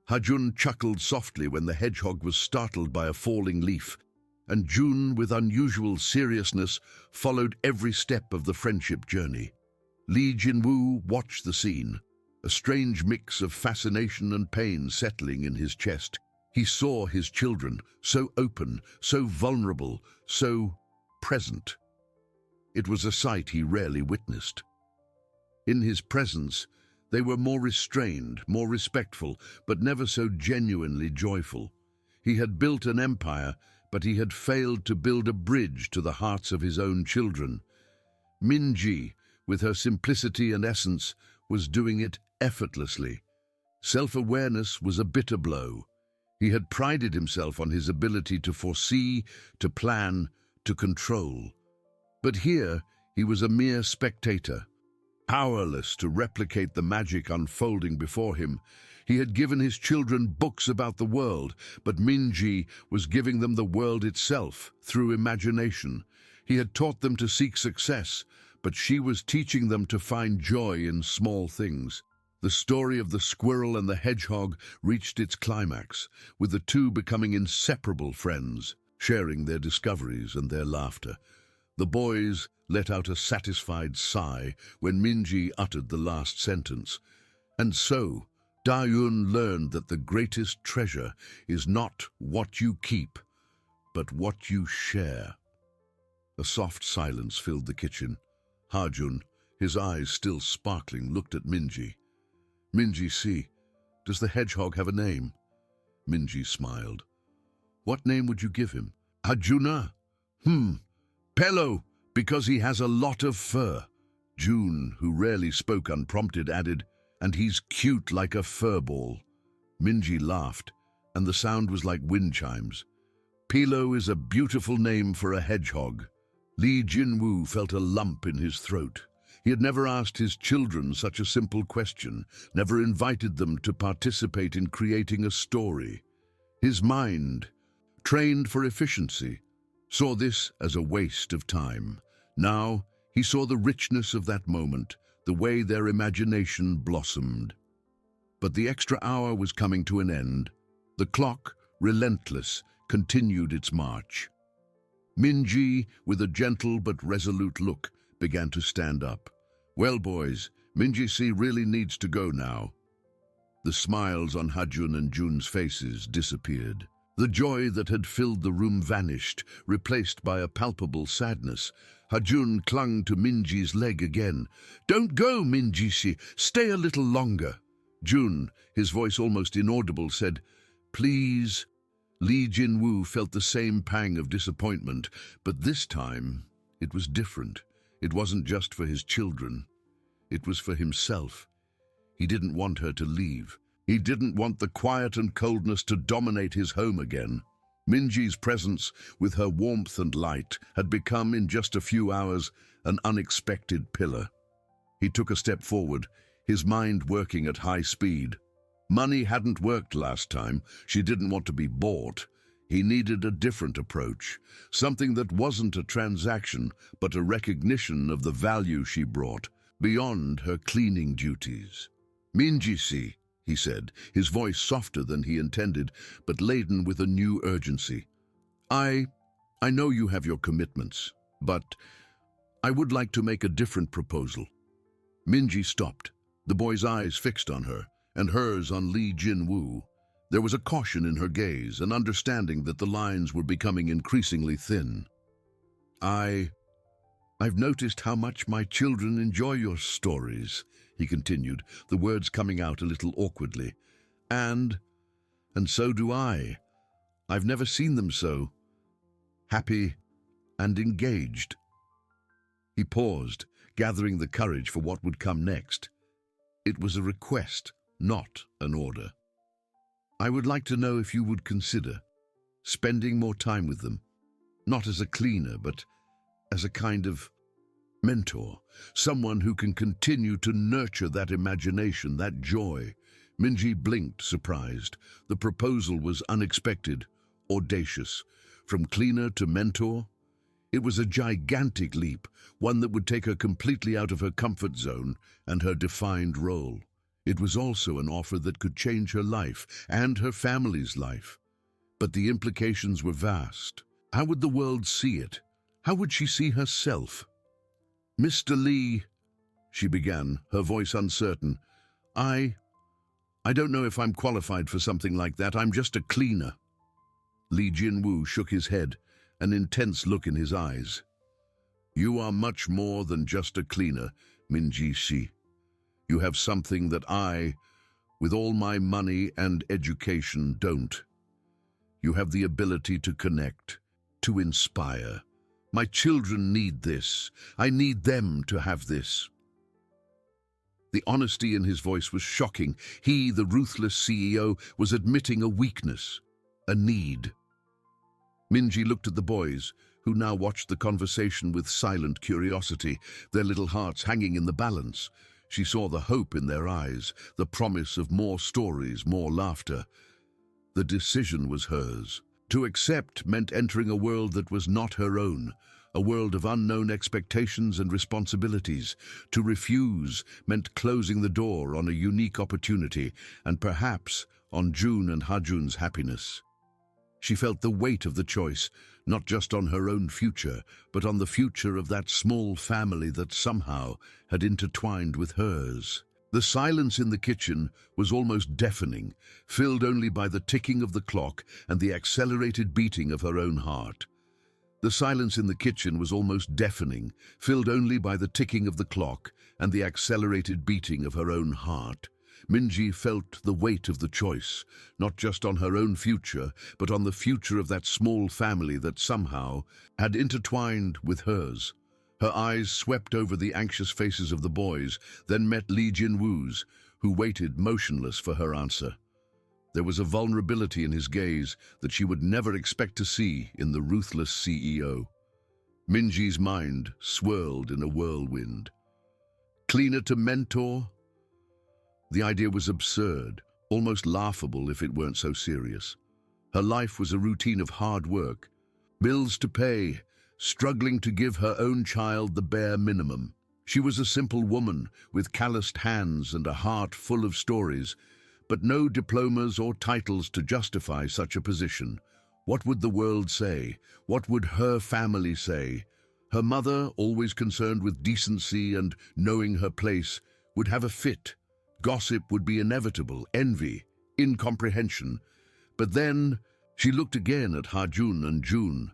Hajun chuckled softly when the hedgehog was startled by a falling leaf. and June, with unusual seriousness, followed every step of the friendship journey. Li Jinwu watched the scene, a strange mix of fascination and pain settling in his chest. He saw his children, so open, so vulnerable, so present. It was a sight he rarely witnessed. In his presence, they were more restrained, more respectful, but never so genuinely joyful. He had built an empire, but he had failed to build a bridge to the hearts of his own children. Minji, with her simplicity and essence, was doing it effortlessly. Self-awareness was a bitter blow. He had prided himself on his ability to foresee, to plan, to control. But here he was a mere spectator, powerless to replicate the magic unfolding before him. He had given his children books about the world, but Minji was giving them the world itself through imagination. He had taught them to seek success, but she was teaching them to find joy in small things. The story of the squirrel and the hedgehog reached its climax, with the two becoming inseparable friends, sharing their discoveries and their laughter. The boys let out a satisfied sigh when Minji uttered the last sentence. And so, Dayun learned that the greatest treasure is not what you keep, but what you share. A soft silence filled the kitchen. Hajun, his eyes still sparkling, looked at Minji. Minji, see, does the hedgehog have a name? Minji smiled. What name would you give him? Hajuna? Pello, because he has a lot of fur. June, who rarely spoke unprompted, added, and he's cute like a fur ball. Minji laughed, and the sound was like wind chimes. Pilo is a beautiful name for a hedgehog. Li Jinwu felt a lump in his throat. He had never asked his children such a simple question, never invited them to participate in creating a story. His mind, trained for efficiency, saw this as a waste of time. Now he saw the richness of that moment, the way their imagination blossomed. But the extra hour was coming to an end. The clock, relentless, continued its march. Minji, with a gentle but resolute look, began to stand up. Well, boys, Minji-si really needs to go now. The smiles on Hajun and Jun's faces disappeared. The joy that had filled the room vanished, replaced by a palpable sadness. Hajun clung to Minji's leg again. Don't go, Minji-si. Stay a little longer. Jun, his voice almost inaudible, said, Please. Li Jinwu felt the same pang of disappointment, but this time it was different. It wasn't just for his children. It was for himself. He didn't want her to leave. He didn't want the quiet and coldness to dominate his home again. Minji's presence, with her warmth and light, had become, in just a few hours, an unexpected pillar. He took a step forward, his mind working at high speed. Money hadn't worked last time. She didn't want to be bought. He needed a different approach, something that wasn't a transaction, but a recognition of the value she brought, beyond her cleaning duties. Minji-si, he said, his voice softer than he intended, but laden with a new urgency. I know you have your commitments, but I would like to make a different proposal. Minji stopped, the boy's eyes fixed on her, and hers on Li Jinwu. There was a caution in her gaze, an understanding that the lines were becoming increasingly thin. I've noticed how much my children enjoy your stories, he continued, the words coming out a little awkwardly. And so do I. I've never seen them so happy and engaged. He paused, gathering the courage for what would come next. It was a request, not an order. I would like to know if you would consider spending more time with them, not as a cleaner, but as a kind of mentor, someone who can continue to nurture that imagination, that joy. Minji blinked, surprised. The proposal was unexpected, audacious. From cleaner to mentor, it was a gigantic leap, one that would take her completely out of her comfort zone and her defined role. It was also an offer that could change her life and her family's life. But the implications were vast. How would the world see it? How would she see herself? "Mr. Lee," she began, her voice uncertain, I don't know if I'm qualified for something like that. I'm just a cleaner." Li Jinwu shook his head, an intense look in his eyes. "You are much more than just a cleaner, Minji Shi. You have something that I, with all my money and education, don't. You have the ability to connect, to inspire. My children need this. I need them to have this." The honesty in his voice was shocking. He, the ruthless CEO, was admitting a weakness, a need. Minji looked at the boys, who now watched the conversation with silent curiosity, their little hearts hanging in the balance. She saw the hope in their eyes, the promise of more stories, more laughter. The decision was hers. To accept meant entering a world that was not her own, a world of unknown expectations and responsibilities. To refuse meant closing the door on a unique opportunity, and perhaps on June and Hajun's happiness. She felt the weight of the choice, not just on her own future, but on the future of that small family that somehow had intertwined with hers. The silence in the kitchen was almost deafening, filled only by the ticking of the clock and the accelerated beating of her own heart. The silence in the kitchen was almost deafening, filled only by the ticking of the clock and the accelerated beating of her own heart. Minji felt the weight of the choice, not just on her own future, but on the future of that small family that somehow had intertwined with hers. Her eyes swept over the anxious faces of the boys, then met Li Jinwu's, who waited motionless for her answer. There was a vulnerability in his gaze that she would never expect to see in the ruthless CEO. Minji's mind swirled in a whirlwind. Cleaner to mentor? The idea was absurd, almost laughable if it weren't so serious. Her life was a routine of hard work, bills to pay, struggling to give her own child the bare minimum. She was a simple woman with calloused hands and a heart full of stories, but no diplomas or titles to justify such a position. What would the world say? What would her family say? Her mother, always concerned with decency and knowing her place, would have a fit. Gossip would be inevitable, envy, incomprehension. But then she looked again at Hajun and June.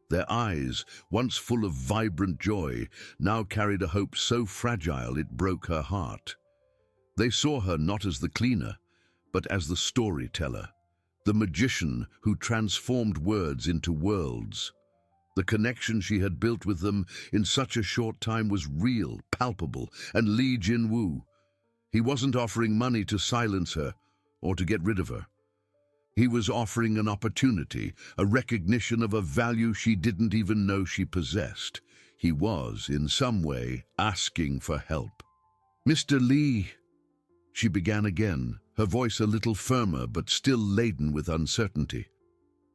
Their eyes, once full of vibrant joy, now carried a hope so fragile it broke her heart. They saw her not as the cleaner, but as the storyteller, the magician who transformed words into worlds. The connection she had built with them in such a short time was real, palpable, and Li Jinwu. He wasn't offering money to silence her or to get rid of her. He was offering an opportunity, a recognition of a value she didn't even know she possessed. He was, in some way, asking for help. "Mr. Lee," she began again, her voice a little firmer but still laden with uncertainty.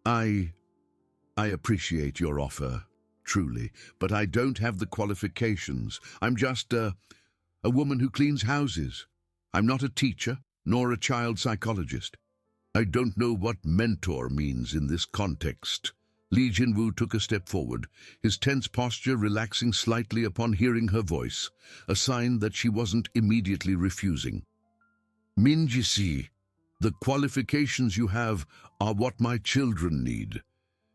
I appreciate your offer, truly, but I don't have the qualifications. I'm just a woman who cleans houses. I'm not a teacher, nor a child psychologist. I don't know what mentor means in this context." Li Jinwu took a step forward, his tense posture relaxing slightly upon hearing her voice, a sign that she wasn't immediately refusing. "Minji, the qualifications you have are what my children need.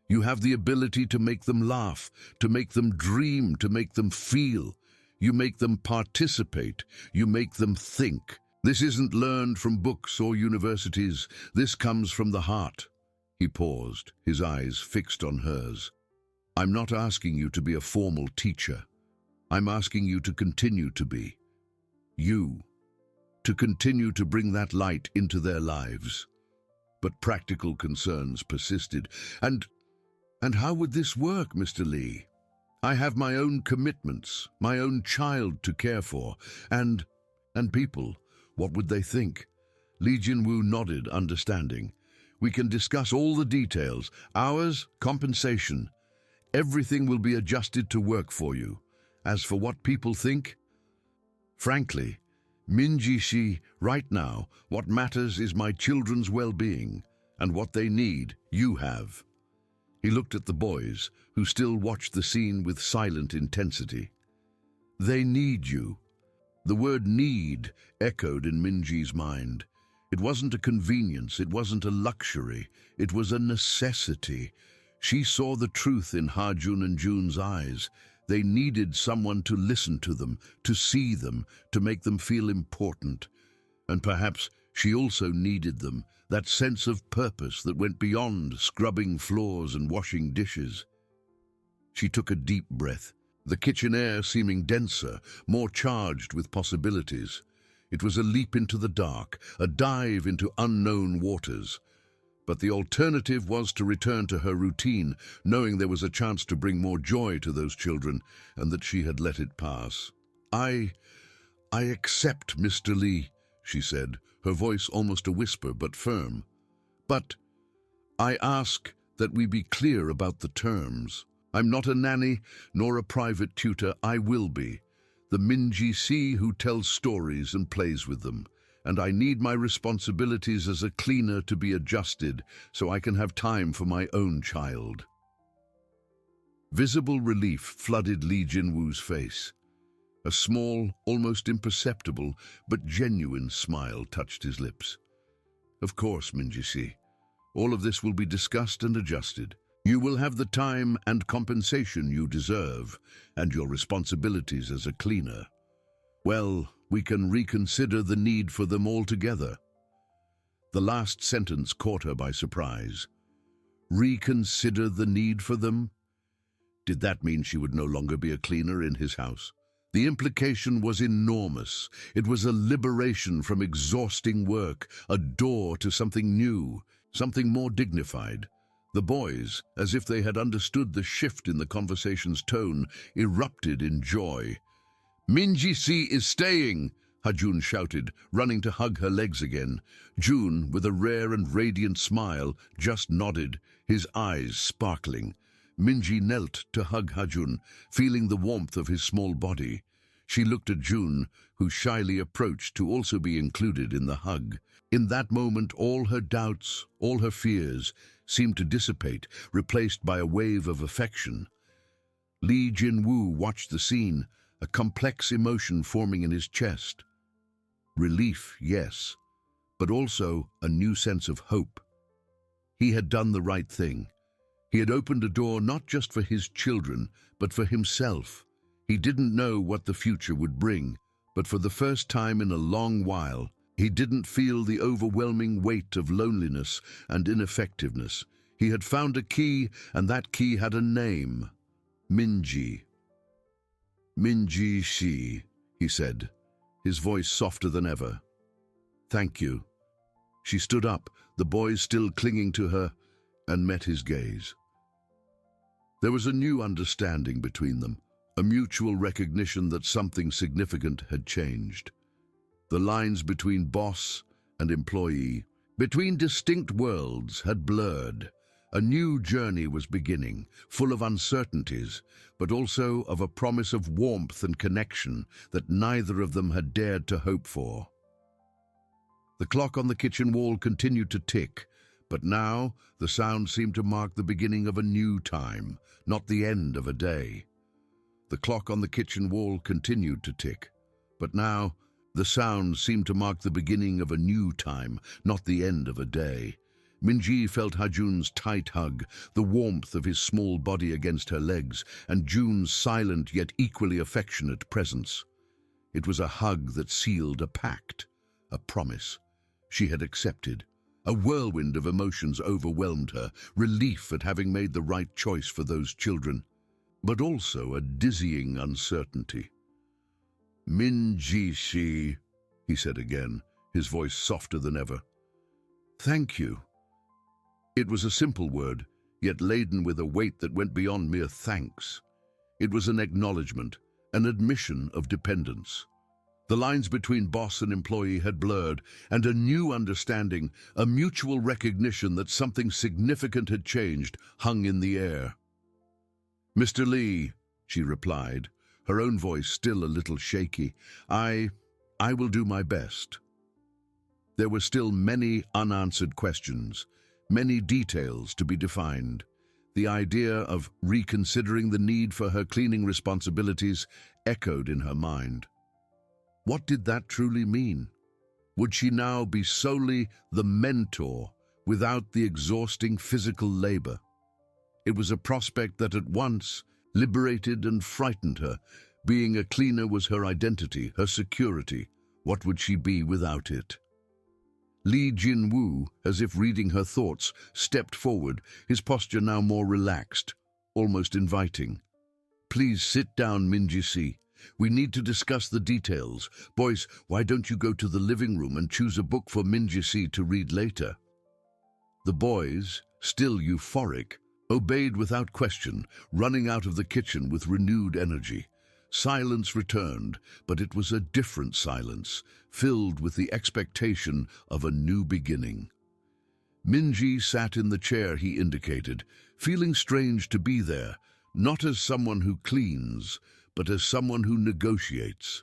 You have the ability to make them laugh, to make them dream, to make them feel. You make them participate. You make them think. This isn't learned from books or universities. This comes from the heart." He paused, his eyes fixed on hers. "I'm not asking you to be a formal teacher. I'm asking you to continue to be. You. To continue to bring that light into their lives." But practical concerns persisted. And how would this work, Mr. Lee? I have my own commitments, my own child to care for, and people. What would they think? Li Jinwu nodded, understanding. "We can discuss all the details, hours, compensation. Everything will be adjusted to work for you. As for what people think, frankly, Minji Shi, right now, what matters is my children's well-being, and what they need, you have. He looked at the boys, who still watched the scene with silent intensity. They need you. The word need echoed in Minji's mind. It wasn't a convenience, it wasn't a luxury, it was a necessity. She saw the truth in Ha-Jun and Jun's eyes. They needed someone to listen to them, to see them, to make them feel important. And perhaps she also needed them, that sense of purpose that went beyond scrubbing floors and washing dishes. She took a deep breath, the kitchen air seeming denser, more charged with possibilities. It was a leap into the dark, a dive into unknown waters. But the alternative was to return to her routine, knowing there was a chance to bring more joy to those children, and that she had let it pass. I accept, Mr. Lee, she said, her voice almost a whisper but firm. But I ask that we be clear about the terms. I'm not a nanny, nor a private tutor. I will be the Minji Si who tells stories and plays with them. And I need my responsibilities as a cleaner to be adjusted so I can have time for my own child. Visible relief flooded Lee Jin-woo's face. A small, almost imperceptible, but genuine smile touched his lips. Of course, Minji Si. All of this will be discussed and adjusted. You will have the time and compensation you deserve, and your responsibilities as a cleaner. Well, we can reconsider the need for them altogether. The last sentence caught her by surprise. Reconsider the need for them? Did that mean she would no longer be a cleaner in his house? The implication was enormous. It was a liberation from exhausting work, a door to something new, something more dignified. The boys, as if they had understood the shift in the conversation's tone, erupted in joy. Minji Si is staying, Ha-Jun shouted, running to hug her legs again. Jun, with a rare and radiant smile, just nodded, his eyes sparkling. Minji knelt to hug Ha-Jun, feeling the warmth of his small body. She looked at Jun, who shyly approached to also be included in the hug. In that moment, all her doubts, all her fears, seemed to dissipate, replaced by a wave of affection. Lee Jin-woo watched the scene, a complex emotion forming in his chest. Relief, yes, but also a new sense of hope. He had done the right thing. He had opened a door not just for his children, but for himself. He didn't know what the future would bring, but for the first time in a long while, he didn't feel the overwhelming weight of loneliness and ineffectiveness. He had found a key, and that key had a name. Minji. Minji Si, he said, his voice softer than ever. Thank you. She stood up, the boys still clinging to her, and met his gaze. There was a new understanding between them, a mutual recognition that something significant had changed. The lines between boss and employee, between distinct worlds, had blurred. A new journey was beginning, full of uncertainties, but also of a promise of warmth and connection that neither of them had dared to hope for. The clock on the kitchen wall continued to tick, but now the sound seemed to mark the beginning of a new time, not the end of a day. The clock on the kitchen wall continued to tick, but now the sound seemed to mark the beginning of a new time, not the end of a day. Minji felt Ha-Jun's tight hug, the warmth of his small body against her legs, and Jun's silent yet equally affectionate presence. It was a hug that sealed a pact, a promise. She had accepted. A whirlwind of emotions overwhelmed her, relief at having made the right choice for those children, but also a dizzying uncertainty. Minji Si, he said again, his voice softer than ever. Thank you. It was a simple word, yet laden with a weight that went beyond mere thanks. It was an acknowledgement, an admission of dependence. The lines between boss and employee had blurred, and a new understanding, a mutual recognition that something significant had changed, hung in the air. Mr. Lee, she replied, her own voice still a little shaky, I will do my best. There were still many unanswered questions, many details to be defined. The idea of reconsidering the need for her cleaning responsibilities echoed in her mind. What did that truly mean? Would she now be solely the mentor without the exhausting physical labor? It was a prospect that at once liberated and frightened her. Being a cleaner was her identity, her security. What would she be without it? Li Jinwu, as if reading her thoughts, stepped forward, his posture now more relaxed, almost inviting. "Please sit down, Minji-si. We need to discuss the details. Boys, why don't you go to the living room and choose a book for Minji-si to read later?" The boys, still euphoric, obeyed without question, running out of the kitchen with renewed energy. Silence returned, but it was a different silence, filled with the expectation of a new beginning. Minji sat in the chair he indicated, feeling strange to be there, not as someone who cleans, but as someone who negotiates.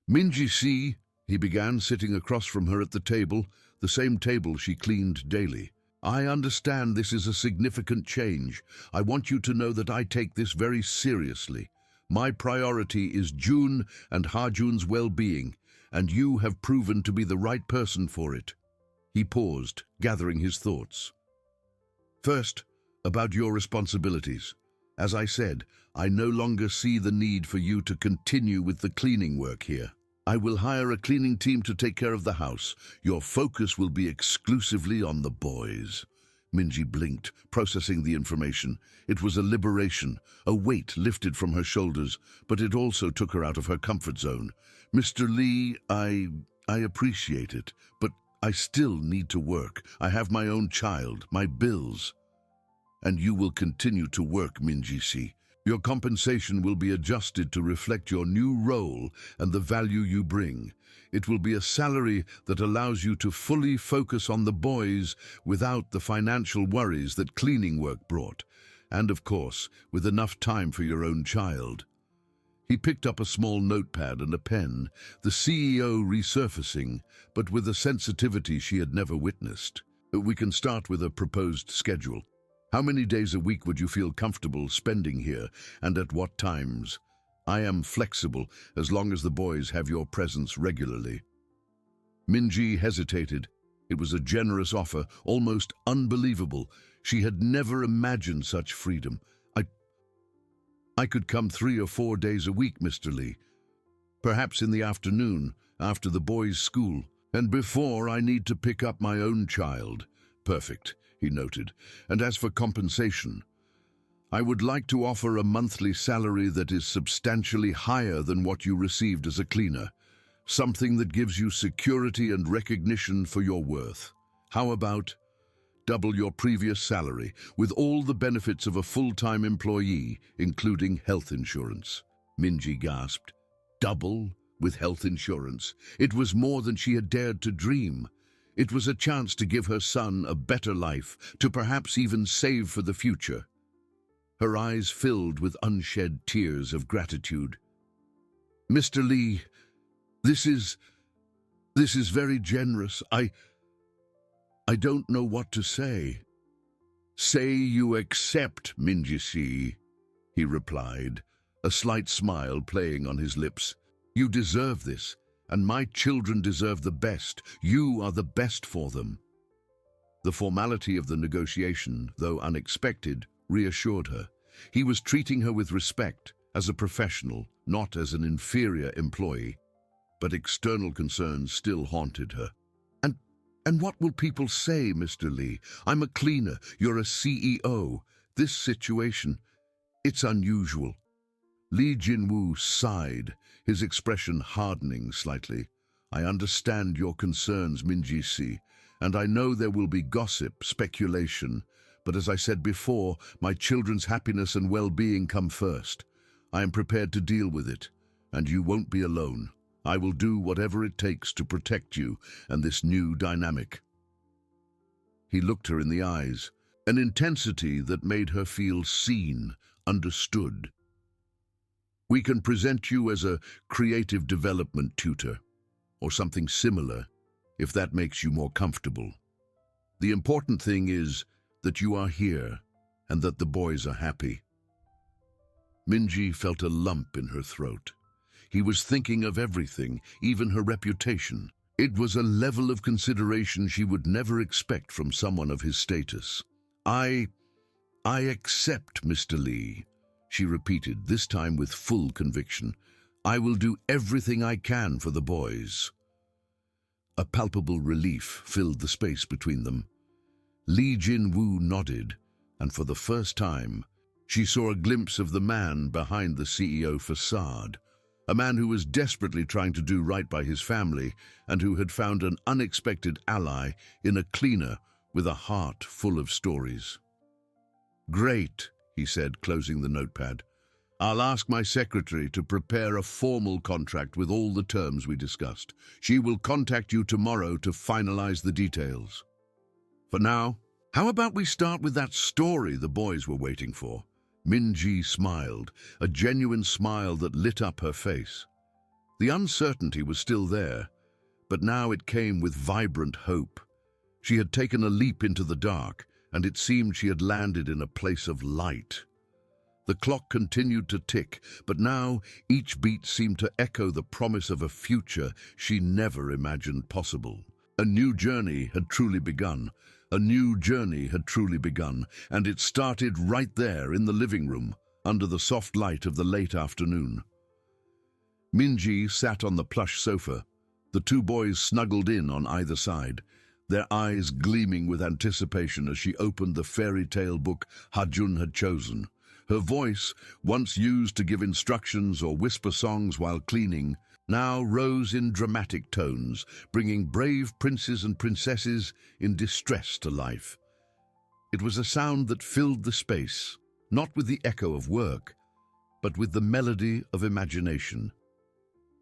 "Minji-si," he began, sitting across from her at the table, the same table she cleaned daily. "I understand this is a significant change. I want you to know that I take this very seriously. My priority is June and Ha-Jun's well-being, and you have proven to be the right person for it." He paused, gathering his thoughts. "First, about your responsibilities. As I said, I no longer see the need for you to continue with the cleaning work here. I will hire a cleaning team to take care of the house. Your focus will be exclusively on the boys." Minji blinked, processing the information. It was a liberation, a weight lifted from her shoulders, but it also took her out of her comfort zone. "Mr. Li, I appreciate it, but I still need to work. I have my own child, my bills." "And you will continue to work, Minji-si. Your compensation will be adjusted to reflect your new role and the value you bring. It will be a salary that allows you to fully focus on the boys without the financial worries that cleaning work brought, and of course, with enough time for your own child." He picked up a small notepad and a pen, the CEO resurfacing, but with a sensitivity she had never witnessed. "We can start with a proposed schedule. How many days a week would you feel comfortable spending here, and at what times? I am flexible as long as the boys have your presence regularly." Minji hesitated. It was a generous offer, almost unbelievable. She had never imagined such freedom. I could come 3 or 4 days a week, Mr. Li. Perhaps in the afternoon, after the boys' school, and before I need to pick up my own child." "Perfect," he noted. "And as for compensation, I would like to offer a monthly salary that is substantially higher than what you received as a cleaner, something that gives you security and recognition for your worth. How about double your previous salary, with all the benefits of a full-time employee, including health insurance?" Minji gasped. Double with health insurance? It was more than she had dared to dream. It was a chance to give her son a better life, to perhaps even save for the future. Her eyes filled with unshed tears of gratitude. "Mr. Li, this is very generous. I don't know what to say." "Say you accept, Minji-si," he replied, a slight smile playing on his lips. "You deserve this, and my children deserve the best. You are the best for them." The formality of the negotiation, though unexpected, reassured her. He was treating her with respect, as a professional, not as an inferior employee. But external concerns still haunted her. And what will people say, Mr. Li? I'm a cleaner, you're a CEO. This situation, it's unusual." Li Jinwu sighed, his expression hardening slightly. "I understand your concerns, Minji-si, and I know there will be gossip, speculation, but as I said before, my children's happiness and well-being come first. I am prepared to deal with it, and you won't be alone. I will do whatever it takes to protect you and this new dynamic." He looked her in the eyes, an intensity that made her feel seen, understood. "We can present you as a creative development tutor, or something similar, if that makes you more comfortable. The important thing is that you are here, and that the boys are happy. Minji felt a lump in her throat. He was thinking of everything, even her reputation. It was a level of consideration she would never expect from someone of his status. I accept, Mr. Lee, she repeated, this time with full conviction. I will do everything I can for the boys. A palpable relief filled the space between them. Lee Jin-woo nodded, and for the first time, she saw a glimpse of the man behind the CEO facade, a man who was desperately trying to do right by his family and who had found an unexpected ally in a cleaner with a heart full of stories. Great, he said, closing the notepad. I'll ask my secretary to prepare a formal contract with all the terms we discussed. She will contact you tomorrow to finalize the details. For now, how about we start with that story the boys were waiting for? Minji smiled, a genuine smile that lit up her face. The uncertainty was still there, but now it came with vibrant hope. She had taken a leap into the dark, and it seemed she had landed in a place of light. The clock continued to tick, but now each beat seemed to echo the promise of a future she never imagined possible. A new journey had truly begun. A new journey had truly begun, and it started right there in the living room, under the soft light of the late afternoon. Minji sat on the plush sofa, the two boys snuggled in on either side, their eyes gleaming with anticipation as she opened the fairy tale book Ha-jun had chosen. Her voice, once used to give instructions or whisper songs while cleaning, now rose in dramatic tones, bringing brave princes and princesses in distress to life. It was a sound that filled the space, not with the echo of work, but with the melody of imagination.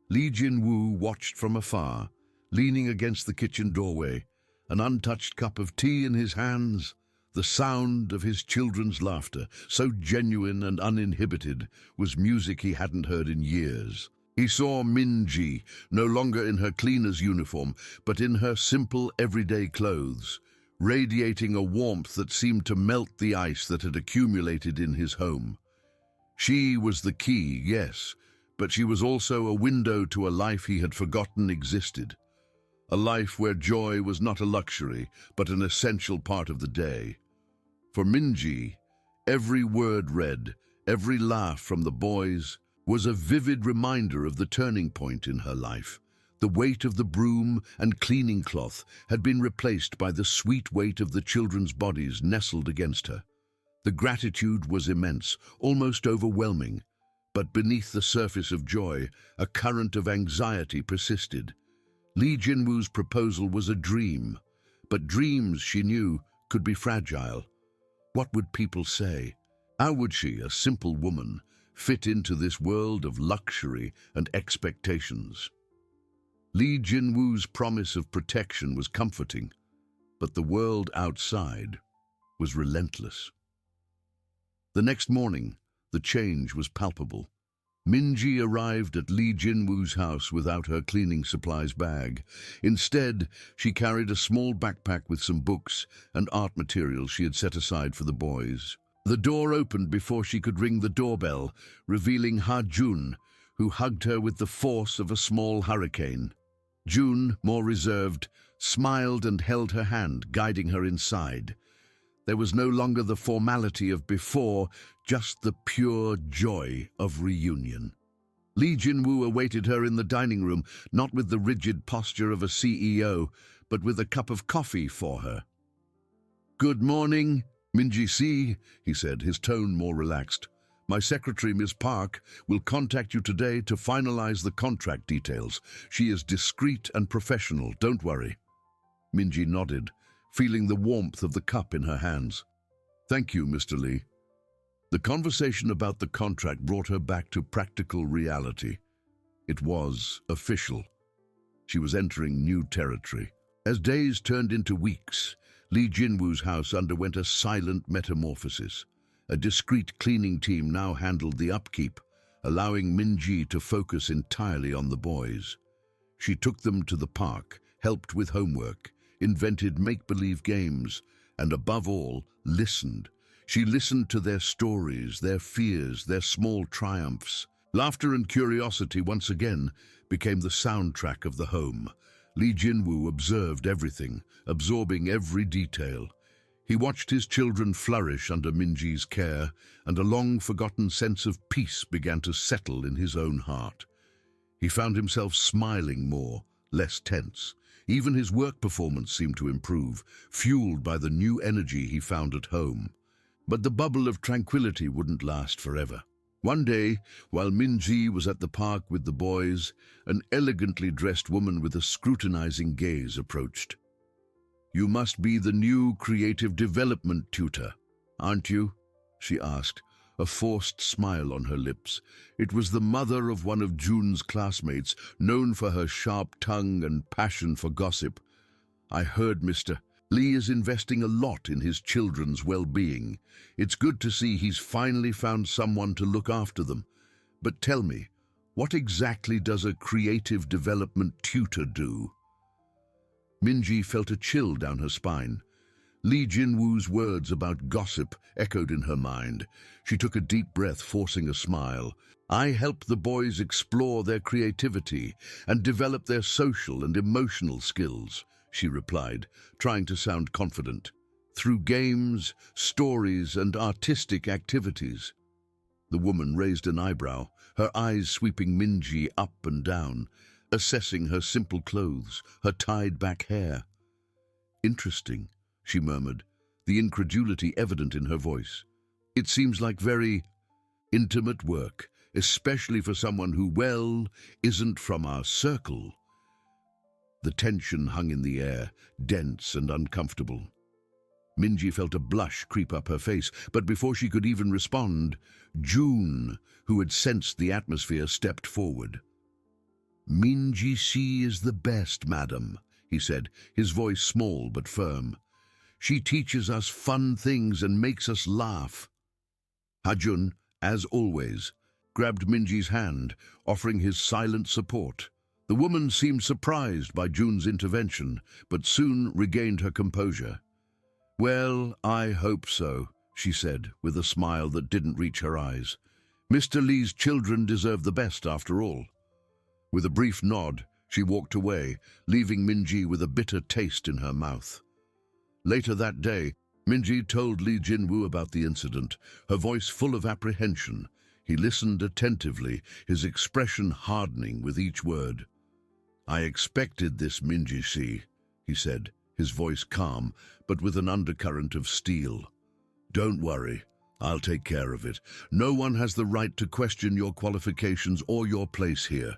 Lee Jin-woo watched from afar, leaning against the kitchen doorway, an untouched cup of tea in his hands, the sound of his children's laughter, so genuine and uninhibited, was music he hadn't heard in years. He saw Minji, no longer in her cleaner's uniform, but in her simple, everyday clothes, radiating a warmth that seemed to melt the ice that had accumulated in his home. She was the key, yes, but she was also a window to a life he had forgotten existed. A life where joy was not a luxury, but an essential part of the day. For Minji, every word read, every laugh from the boys, was a vivid reminder of the turning point in her life. The weight of the broom and cleaning cloth had been replaced by the sweet weight of the children's bodies nestled against her. The gratitude was immense, almost overwhelming, but beneath the surface of joy, a current of anxiety persisted. Lee Jin-woo's proposal was a dream, but dreams, she knew, could be fragile. What would people say? How would she, a simple woman, fit into this world of luxury and expectations? Lee Jin-woo's promise of protection was comforting, but the world outside was relentless. The next morning, the change was palpable. Minji arrived at Lee Jin-woo's house without her cleaning supplies bag. Instead, she carried a small backpack with some books and art materials she had set aside for the boys. The door opened before she could ring the doorbell, revealing Ha-jun, who hugged her with the force of a small hurricane. Jun, more reserved, smiled and held her hand, guiding her inside. There was no longer the formality of before, just the pure joy of reunion. Lee Jin-woo awaited her in the dining room, not with the rigid posture of a CEO, but with a cup of coffee for her. "Good morning, Minji-si," he said, his tone more relaxed. "My secretary, Ms. Park, will contact you today to finalize the contract details. She is discreet and professional, don't worry." Minji nodded, feeling the warmth of the cup in her hands. "Thank you, Mr. Lee." The conversation about the contract brought her back to practical reality. It was official. She was entering new territory. As days turned into weeks, Lee Jin-woo's house underwent a silent metamorphosis. A discreet cleaning team now handled the upkeep, allowing Minji to focus entirely on the boys. She took them to the park, helped with homework, invented make-believe games, and above all, listened. She listened to their stories, their fears, their small triumphs. Laughter and curiosity once again became the soundtrack of the home. Li Jinwu observed everything, absorbing every detail. He watched his children flourish under Minji's care, and a long-forgotten sense of peace began to settle in his own heart. He found himself smiling more, less tense. Even his work performance seemed to improve, fueled by the new energy he found at home. But the bubble of tranquility wouldn't last forever. One day, while Minji was at the park with the boys, an elegantly dressed woman with a scrutinizing gaze approached. "You must be the new creative development tutor, aren't you?" she asked, a forced smile on her lips. It was the mother of one of Jun's classmates, known for her sharp tongue and passion for gossip. "I heard Mr. Li is investing a lot in his children's well-being. It's good to see he's finally found someone to look after them. But tell me, what exactly does a creative development tutor do?" Minji felt a chill down her spine. Li Jinwu's words about gossip echoed in her mind. She took a deep breath, forcing a smile. "I help the boys explore their creativity and develop their social and emotional skills," she replied, trying to sound confident. "Through games, stories, and artistic activities." The woman raised an eyebrow, her eyes sweeping Minji up and down, assessing her simple clothes, her tied-back hair. "Interesting," she murmured, the incredulity evident in her voice. "It seems like very intimate work, especially for someone who, well, isn't from our circle." The tension hung in the air, dense and uncomfortable. Minji felt a blush creep up her face, but before she could even respond, June, who had sensed the atmosphere, stepped forward. "Minji-si is the best, madam," he said, his voice small but firm. "She teaches us fun things and makes us laugh." Ha-Jun, as always, grabbed Minji's hand, offering his silent support. The woman seemed surprised by Jun's intervention, but soon regained her composure. "Well, I hope so," she said, with a smile that didn't reach her eyes. "Mr. Li's children deserve the best, after all." With a brief nod, she walked away, leaving Minji with a bitter taste in her mouth. Later that day, Minji told Li Jinwu about the incident, her voice full of apprehension. He listened attentively, his expression hardening with each word. "I expected this, Minji-si," he said, his voice calm, but with an undercurrent of steel. "Don't worry, I'll take care of it. No one has the right to question your qualifications or your place here.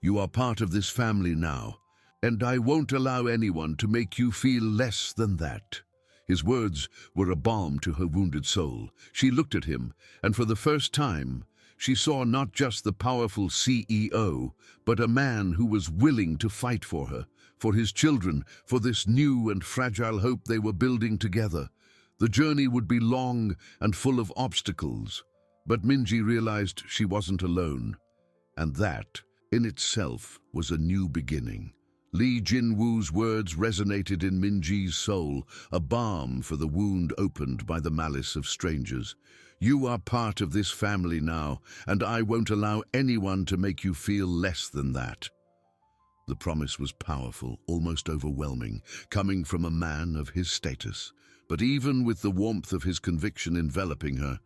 You are part of this family now, and I won't allow anyone to make you feel less than that." His words were a balm to her wounded soul. She looked at him, and for the first time, she saw not just the powerful CEO, but a man who was willing to fight for her, for his children, for this new and fragile hope they were building together. The journey would be long and full of obstacles, but Minji realized she wasn't alone, and that, in itself, was a new beginning. Li Jinwu's words resonated in Minji's soul, a balm for the wound opened by the malice of strangers. "You are part of this family now, and I won't allow anyone to make you feel less than that." The promise was powerful, almost overwhelming, coming from a man of his status. But even with the warmth of his conviction enveloping her,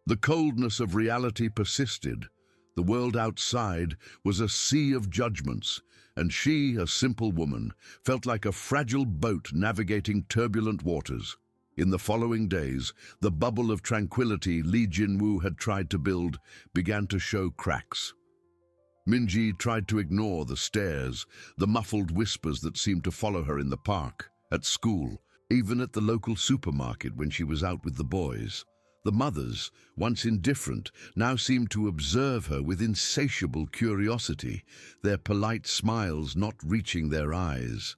the coldness of reality persisted. The world outside was a sea of judgments, and she, a simple woman, felt like a fragile boat navigating turbulent waters. In the following days, the bubble of tranquility Li Jinwu had tried to build began to show cracks. Minji tried to ignore the stares, the muffled whispers that seemed to follow her in the park, at school, even at the local supermarket when she was out with the boys. The mothers, once indifferent, now seemed to observe her with insatiable curiosity, their polite smiles not reaching their eyes.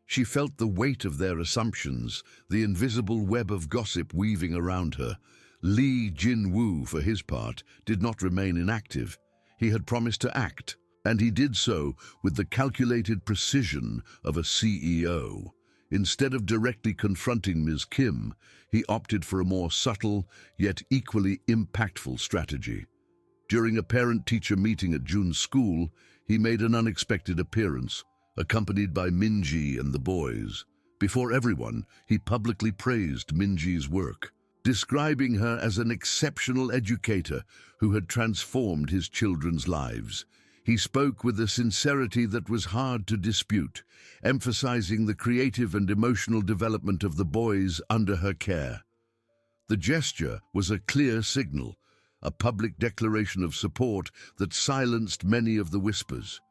She felt the weight of their assumptions, the invisible web of gossip weaving around her. Li Jinwu, for his part, did not remain inactive. He had promised to act, and he did so with the calculated precision of a CEO. Instead of directly confronting Ms. Kim, he opted for a more subtle, yet equally impactful strategy. During a parent-teacher meeting at Jun's school, he made an unexpected appearance, accompanied by Minji and the boys. Before everyone, he publicly praised Minji's work, describing her as an exceptional educator who had transformed his children's lives. He spoke with a sincerity that was hard to dispute, emphasizing the creative and emotional development of the boys under her care. The gesture was a clear signal, a public declaration of support that silenced many of the whispers.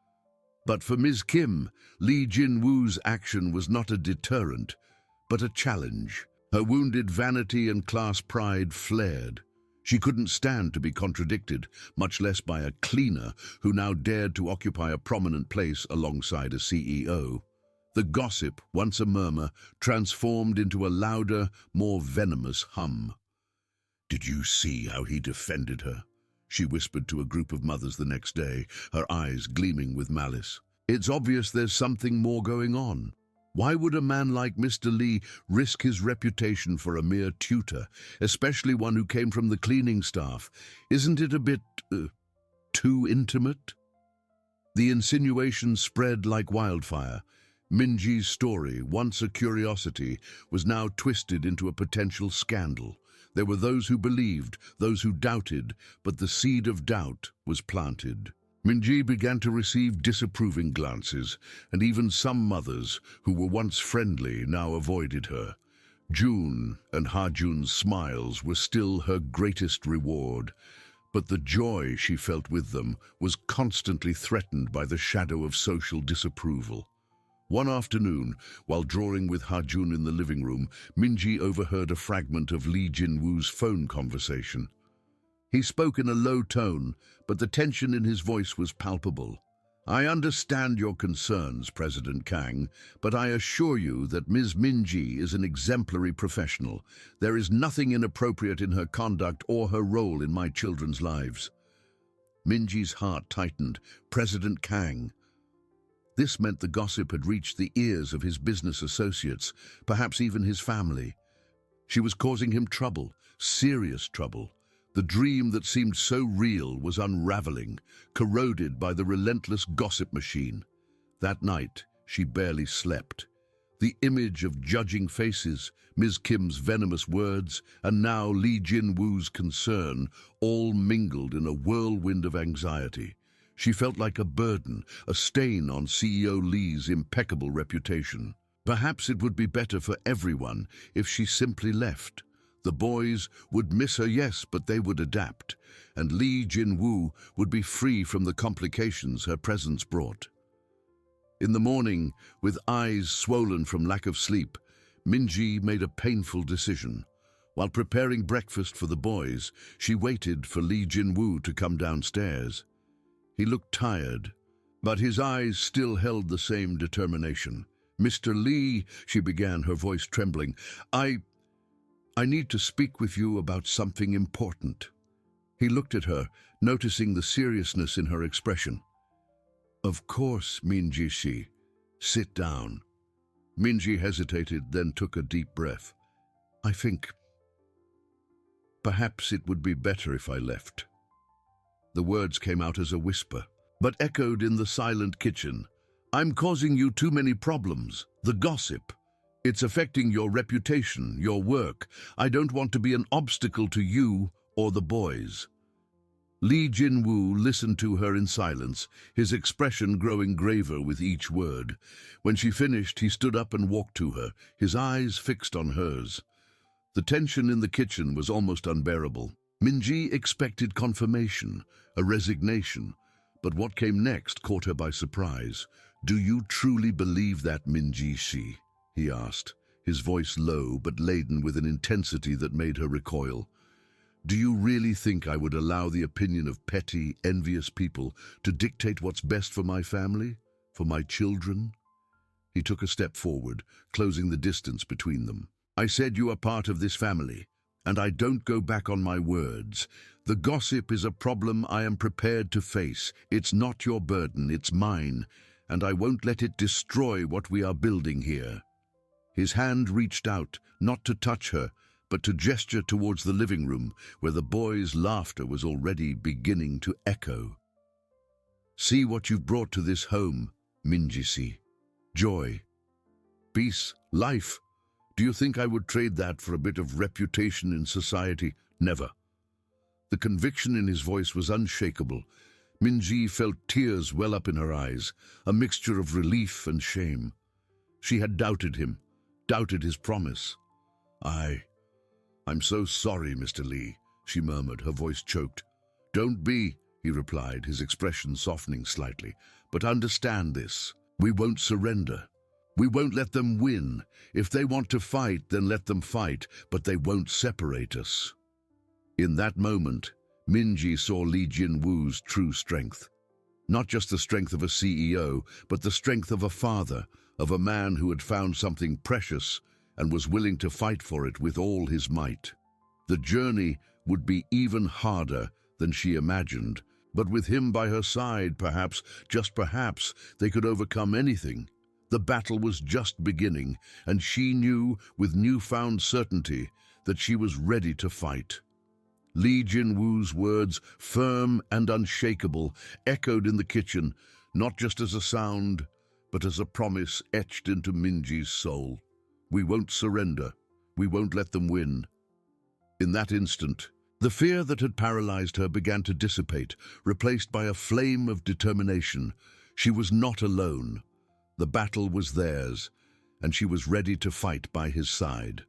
But for Ms. Kim, Lee Jin-woo's action was not a deterrent, but a challenge. Her wounded vanity and class pride flared. She couldn't stand to be contradicted, much less by a cleaner who now dared to occupy a prominent place alongside a CEO. The gossip, once a murmur, transformed into a louder, more venomous hum. "Did you see how he defended her?" she whispered to a group of mothers the next day, her eyes gleaming with malice. "It's obvious there's something more going on. Why would a man like Mr. Lee risk his reputation for a mere tutor, especially one who came from the cleaning staff? Isn't it a bit, too intimate?" The insinuation spread like wildfire. Minji's story, once a curiosity, was now twisted into a potential scandal. There were those who believed, those who doubted, but the seed of doubt was planted. Minji began to receive disapproving glances, and even some mothers, who were once friendly, now avoided her. Jun and Ha-jun's smiles were still her greatest reward, but the joy she felt with them was constantly threatened by the shadow of social disapproval. One afternoon, while drawing with Ha-jun in the living room, Minji overheard a fragment of Lee Jin-woo's phone conversation. He spoke in a low tone, but the tension in his voice was palpable. "I understand your concerns, President Kang, but I assure you that Ms. Minji is an exemplary professional. There is nothing inappropriate in her conduct or her role in my children's lives." Minji's heart tightened. President Kang. This meant the gossip had reached the ears of his business associates, perhaps even his family. She was causing him trouble, serious trouble. The dream that seemed so real was unraveling, corroded by the relentless gossip machine. That night, she barely slept. The image of judging faces, Ms. Kim's venomous words, and now Lee Jin-woo's concern, all mingled in a whirlwind of anxiety. She felt like a burden, a stain on CEO Lee's impeccable reputation. Perhaps it would be better for everyone if she simply left. The boys would miss her, yes, but they would adapt, and Lee Jin-woo would be free from the complications her presence brought. In the morning, with eyes swollen from lack of sleep, Minji made a painful decision. While preparing breakfast for the boys, she waited for Lee Jin-woo to come downstairs. He looked tired, but his eyes still held the same determination. "Mr. Lee," she began, her voice trembling, I need to speak with you about something important." He looked at her, noticing the seriousness in her expression. "Of course, Minji-shi. Sit down." Minji hesitated, then took a deep breath. "I think perhaps it would be better if I left." The words came out as a whisper, but echoed in the silent kitchen. "I'm causing you too many problems. The gossip. It's affecting your reputation, your work. I don't want to be an obstacle to you or the boys." Lee Jin-woo listened to her in silence, his expression growing graver with each word. When she finished, he stood up and walked to her, his eyes fixed on hers. The tension in the kitchen was almost unbearable. Minji expected confirmation, a resignation, but what came next caught her by surprise. "Do you truly believe that, Minji-shi?" he asked, his voice low but laden with an intensity that made her recoil. "Do you really think I would allow the opinion of petty, envious people to dictate what's best for my family, for my children?" He took a step forward, closing the distance between them. "I said you are part of this family, and I don't go back on my words. The gossip is a problem I am prepared to face. It's not your burden, it's mine, and I won't let it destroy what we are building here." His hand reached out, not to touch her, but to gesture towards the living room, where the boys' laughter was already beginning to echo. "See what you've brought to this home, Minji-si. Joy, peace, life. Do you think I would trade that for a bit of reputation in society? Never." The conviction in his voice was unshakable. Minji felt tears well up in her eyes, a mixture of relief and shame. She had doubted him, doubted his promise. I'm so sorry, Mr. Lee," she murmured, her voice choked. "Don't be," he replied, his expression softening slightly. "But understand this. We won't surrender. We won't let them win. If they want to fight, then let them fight, but they won't separate us." In that moment, Minji saw Lee Jin-woo's true strength. Not just the strength of a CEO, but the strength of a father, of a man who had found something precious and was willing to fight for it with all his might. The journey would be even harder than she imagined, but with him by her side, perhaps, just perhaps, they could overcome anything. The battle was just beginning, and she knew with newfound certainty that she was ready to fight. Lee Jin-woo's words, firm and unshakable, echoed in the kitchen, not just as a sound, but as a promise etched into Minji's soul. We won't surrender. We won't let them win. In that instant, the fear that had paralyzed her began to dissipate, replaced by a flame of determination. She was not alone. The battle was theirs, and she was ready to fight by his side.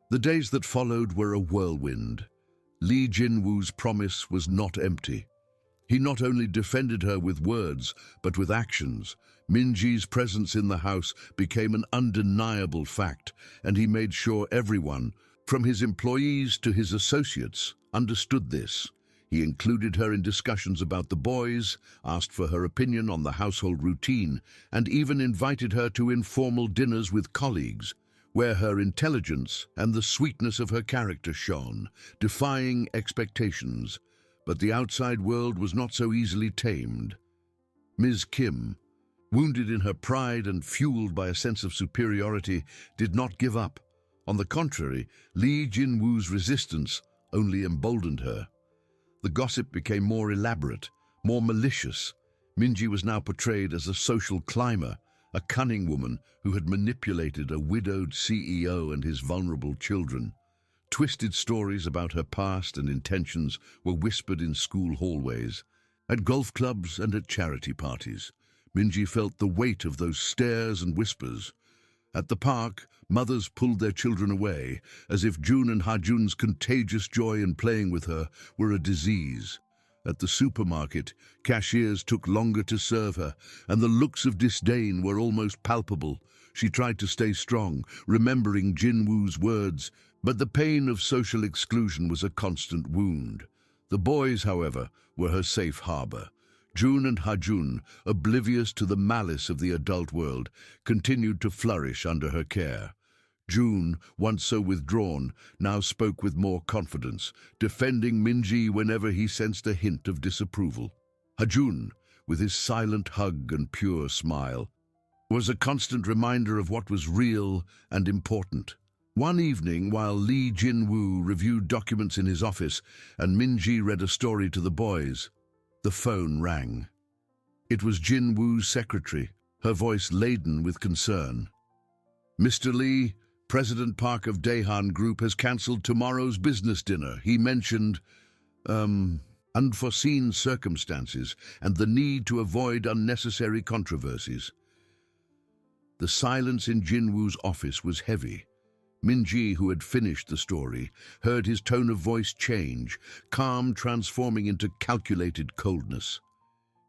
The days that followed were a whirlwind. Lee Jin-woo's promise was not empty. He not only defended her with words, but with actions. Minji's presence in the house became an undeniable fact, and he made sure everyone, from his employees to his associates, understood this. He included her in discussions about the boys, asked for her opinion on the household routine, and even invited her to informal dinners with colleagues, where her intelligence and the sweetness of her character shone, defying expectations. But the outside world was not so easily tamed. Ms. Kim, wounded in her pride and fueled by a sense of superiority, did not give up. On the contrary, Lee Jin-woo's resistance only emboldened her. The gossip became more elaborate, more malicious. Minji was now portrayed as a social climber, a cunning woman who had manipulated a widowed CEO and his vulnerable children. Twisted stories about her past and intentions were whispered in school hallways, at golf clubs and at charity parties. Minji felt the weight of those stares and whispers. At the park, mothers pulled their children away, as if June and Ha-jun's contagious joy in playing with her were a disease. At the supermarket, cashiers took longer to serve her, and the looks of disdain were almost palpable. She tried to stay strong, remembering Jin-woo's words, but the pain of social exclusion was a constant wound. The boys, however, were her safe harbor. June and Ha-jun, oblivious to the malice of the adult world, continued to flourish under her care. June, once so withdrawn, now spoke with more confidence, defending Minji whenever he sensed a hint of disapproval. Ha-jun, with his silent hug and pure smile, was a constant reminder of what was real and important. One evening, while Lee Jin-woo reviewed documents in his office and Minji read a story to the boys, the phone rang. It was Jin-woo's secretary, her voice laden with concern. "Mr. Lee, President Park of Daehan Group has cancelled tomorrow's business dinner. He mentioned, unforeseen circumstances and the need to avoid unnecessary controversies." The silence in Jin-woo's office was heavy. Minji, who had finished the story, heard his tone of voice change, calm transforming into calculated coldness.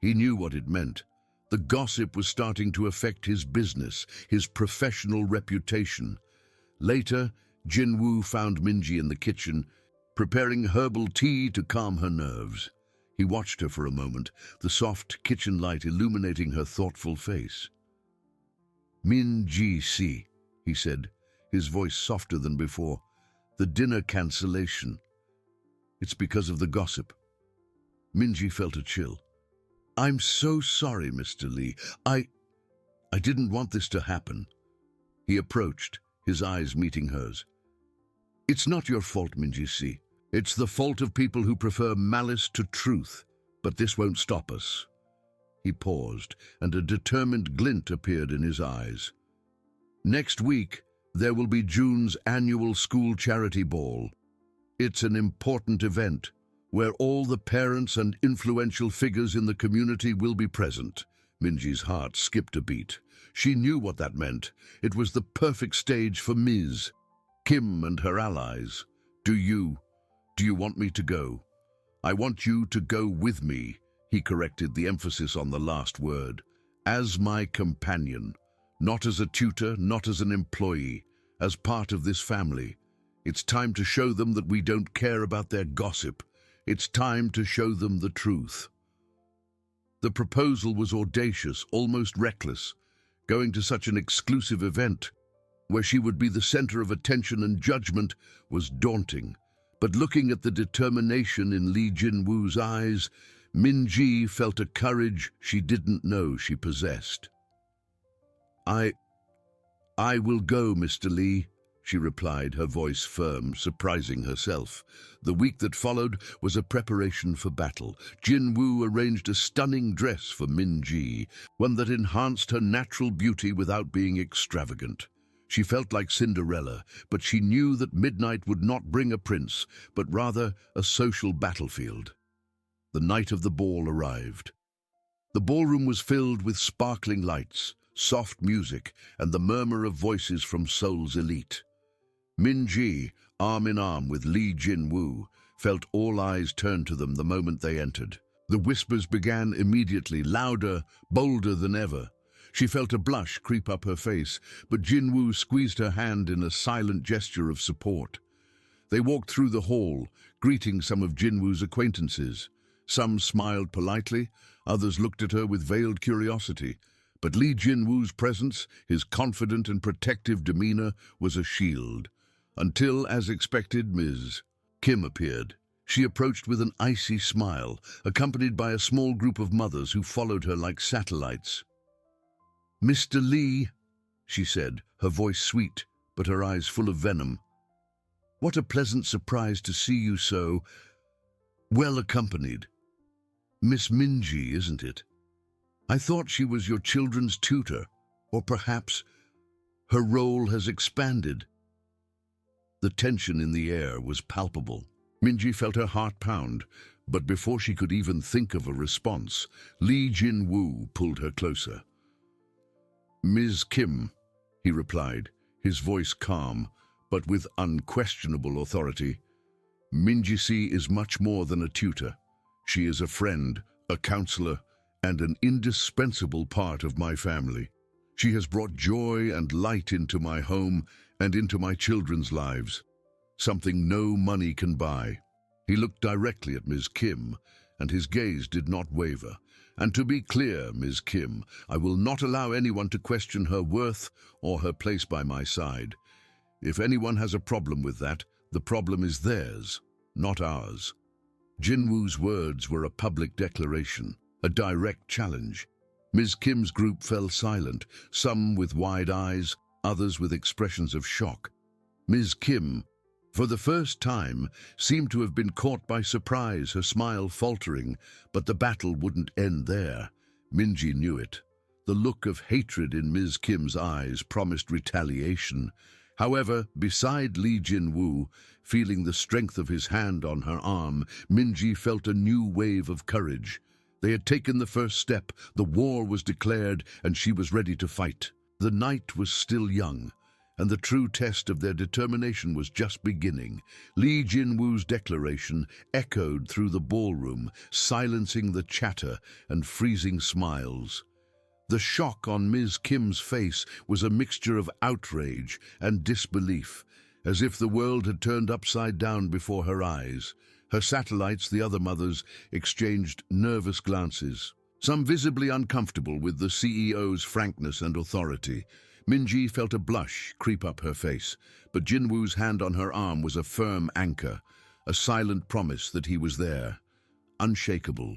He knew what it meant. The gossip was starting to affect his business, his professional reputation. Later, Jin-woo found Minji in the kitchen, preparing herbal tea to calm her nerves. He watched her for a moment, the soft kitchen light illuminating her thoughtful face. "Minji-si," he said, his voice softer than before. "The dinner cancellation. It's because of the gossip." Minji felt a chill. "I'm so sorry, Mr. Lee. I didn't want this to happen." He approached, his eyes meeting hers. "It's not your fault, Minji-si. It's the fault of people who prefer malice to truth, but this won't stop us." He paused, and a determined glint appeared in his eyes. "Next week, there will be June's annual school charity ball. It's an important event where all the parents and influential figures in the community will be present." Minji's heart skipped a beat. She knew what that meant. It was the perfect stage for Ms. Kim and her allies. Do you want me to go?" "I want you to go with me," he corrected, the emphasis on the last word. "As my companion, not as a tutor, not as an employee, as part of this family. It's time to show them that we don't care about their gossip. It's time to show them the truth." The proposal was audacious, almost reckless. Going to such an exclusive event, where she would be the center of attention and judgment, was daunting. But looking at the determination in Lee Jin-woo's eyes, Minji felt a courage she didn't know she possessed. I will go, Mr. Lee," she replied, her voice firm, surprising herself. The week that followed was a preparation for battle. Jin-woo arranged a stunning dress for Minji, one that enhanced her natural beauty without being extravagant. She felt like Cinderella, but she knew that midnight would not bring a prince, but rather a social battlefield. The night of the ball arrived. The ballroom was filled with sparkling lights, soft music, and the murmur of voices from Seoul's elite. Minji, arm in arm with Lee Jin-woo, felt all eyes turn to them the moment they entered. The whispers began immediately, louder, bolder than ever. She felt a blush creep up her face, but Jin-woo squeezed her hand in a silent gesture of support. They walked through the hall, greeting some of Jin-woo's acquaintances. Some smiled politely, others looked at her with veiled curiosity. But Lee Jin-woo's presence, his confident and protective demeanor, was a shield. Until, as expected, Ms. Kim appeared. She approached with an icy smile, accompanied by a small group of mothers who followed her like satellites. "Mr. Lee," she said, her voice sweet, but her eyes full of venom. "What a pleasant surprise to see you so well accompanied. Miss Minji, isn't it? I thought she was your children's tutor, or perhaps her role has expanded." The tension in the air was palpable. Minji felt her heart pound, but before she could even think of a response, Lee Jin-woo pulled her closer. "Ms. Kim," he replied, his voice calm, but with unquestionable authority, "Minji-si is much more than a tutor. She is a friend, a counselor, and an indispensable part of my family. She has brought joy and light into my home and into my children's lives, something no money can buy." He looked directly at Ms. Kim, and his gaze did not waver. "And to be clear, Ms. Kim, I will not allow anyone to question her worth or her place by my side. If anyone has a problem with that, the problem is theirs, not ours." Jin-woo's words were a public declaration, a direct challenge. Ms. Kim's group fell silent, some with wide eyes, others with expressions of shock. Ms. Kim, for the first time, seemed to have been caught by surprise, her smile faltering, but the battle wouldn't end there. Minji knew it. The look of hatred in Ms. Kim's eyes promised retaliation. However, beside Lee Jin-woo, feeling the strength of his hand on her arm, Minji felt a new wave of courage. They had taken the first step, the war was declared, and she was ready to fight. The night was still young, and the true test of their determination was just beginning. Lee Jin-woo's declaration echoed through the ballroom, silencing the chatter and freezing smiles. The shock on Ms. Kim's face was a mixture of outrage and disbelief, as if the world had turned upside down before her eyes. Her satellites, the other mothers, exchanged nervous glances, some visibly uncomfortable with the CEO's frankness and authority. Minji felt a blush creep up her face, but Jin-woo's hand on her arm was a firm anchor, a silent promise that he was there, unshakable.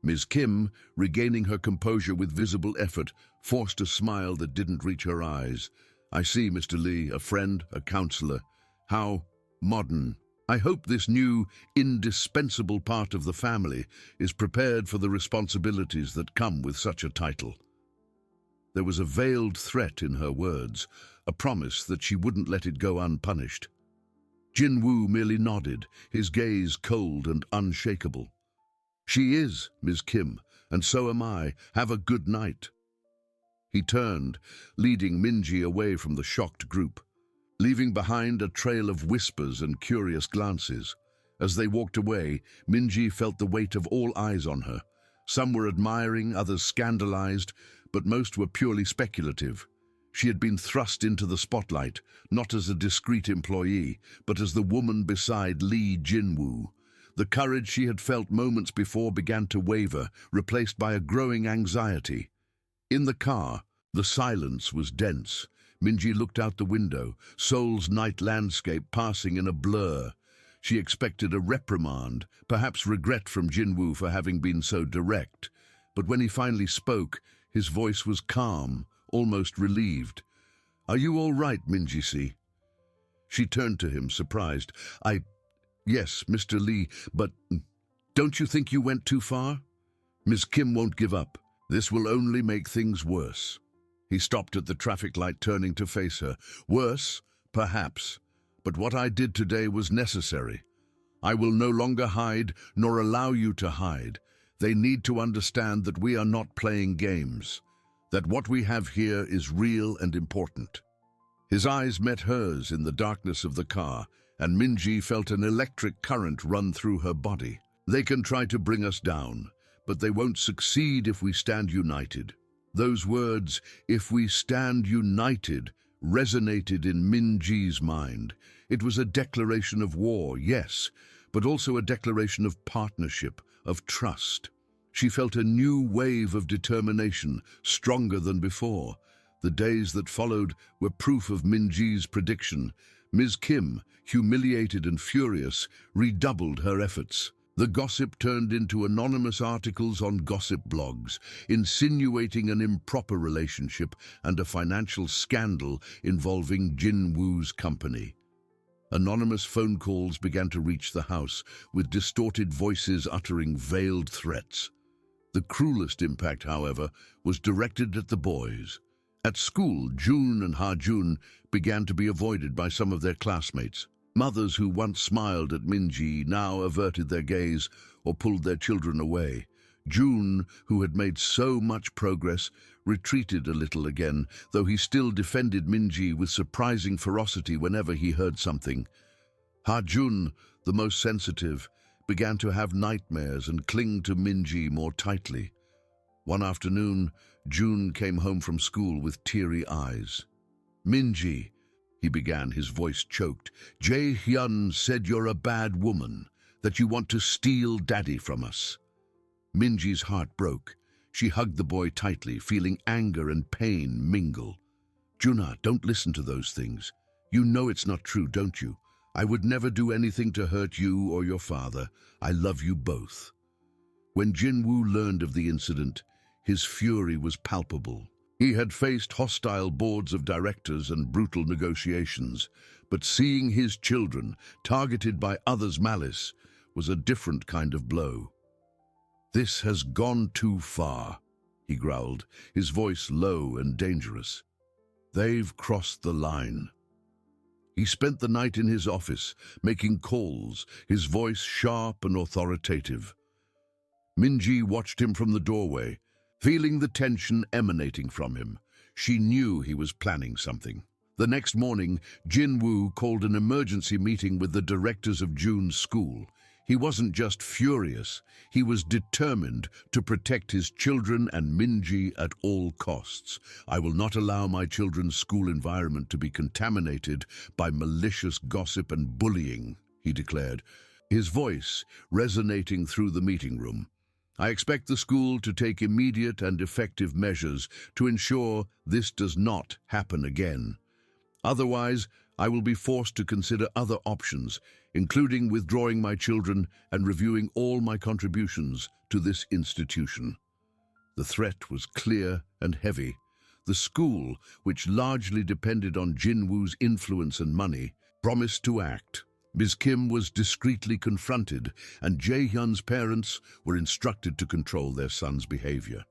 Ms. Kim, regaining her composure with visible effort, forced a smile that didn't reach her eyes. I see, Mr. Lee, a friend, a counselor. How modern. I hope this new, indispensable part of the family is prepared for the responsibilities that come with such a title. There was a veiled threat in her words, a promise that she wouldn't let it go unpunished. Jin-Woo merely nodded, his gaze cold and unshakable. She is, Ms. Kim, and so am I. Have a good night. He turned, leading Minji away from the shocked group, leaving behind a trail of whispers and curious glances. As they walked away, Minji felt the weight of all eyes on her. Some were admiring, others scandalized, but most were purely speculative. She had been thrust into the spotlight, not as a discreet employee, but as the woman beside Lee Jin-Woo. The courage she had felt moments before began to waver, replaced by a growing anxiety. In the car, the silence was dense. Minji looked out the window, Seoul's night landscape passing in a blur. She expected a reprimand, perhaps regret from Jin-Woo for having been so direct. But when he finally spoke, his voice was calm, almost relieved. "Are you all right, Minji-si?" She turned to him, surprised. Yes, Mr. Lee, but don't you think you went too far? Ms. Kim won't give up. This will only make things worse." He stopped at the traffic light, turning to face her. "Worse? Perhaps. But what I did today was necessary. I will no longer hide, nor allow you to hide. They need to understand that we are not playing games, that what we have here is real and important." His eyes met hers in the darkness of the car, and Minji felt an electric current run through her body. "They can try to bring us down, but they won't succeed if we stand united." Those words, "if we stand united," resonated in Minji's mind. It was a declaration of war, yes, but also a declaration of partnership, of trust. She felt a new wave of determination, stronger than before. The days that followed were proof of Minji's prediction. Ms. Kim, humiliated and furious, redoubled her efforts. The gossip turned into anonymous articles on gossip blogs, insinuating an improper relationship and a financial scandal involving Jin-Woo's company. Anonymous phone calls began to reach the house, with distorted voices uttering veiled threats. The cruelest impact, however, was directed at the boys. At school, June and Ha-jun began to be avoided by some of their classmates. Mothers who once smiled at Minji now averted their gaze or pulled their children away. June, who had made so much progress, retreated a little again, though he still defended Minji with surprising ferocity whenever he heard something. Ha-jun, the most sensitive, began to have nightmares and cling to Minji more tightly. One afternoon, June came home from school with teary eyes. "Minji," he began, his voice choked, "Jae-hyun said you're a bad woman, that you want to steal Daddy from us." Minji's heart broke. She hugged the boy tightly, feeling anger and pain mingle. "Juna, don't listen to those things. You know it's not true, don't you? I would never do anything to hurt you or your father. I love you both." When Jin-Woo learned of the incident, his fury was palpable. He had faced hostile boards of directors and brutal negotiations, but seeing his children targeted by others' malice was a different kind of blow. "This has gone too far," he growled, his voice low and dangerous. "They've crossed the line." He spent the night in his office, making calls, his voice sharp and authoritative. Minji watched him from the doorway, feeling the tension emanating from him. She knew he was planning something. The next morning, Jin-Woo called an emergency meeting with the directors of June's school. He wasn't just furious, he was determined to protect his children and Minji at all costs. "I will not allow my children's school environment to be contaminated by malicious gossip and bullying," he declared, his voice resonating through the meeting room. "I expect the school to take immediate and effective measures to ensure this does not happen again. Otherwise, I will be forced to consider other options, including withdrawing my children and reviewing all my contributions to this institution." The threat was clear and heavy. The school, which largely depended on Jinwoo's influence and money, promised to act. Ms. Kim was discreetly confronted, and Jae-hyun's parents were instructed to control their son's behavior.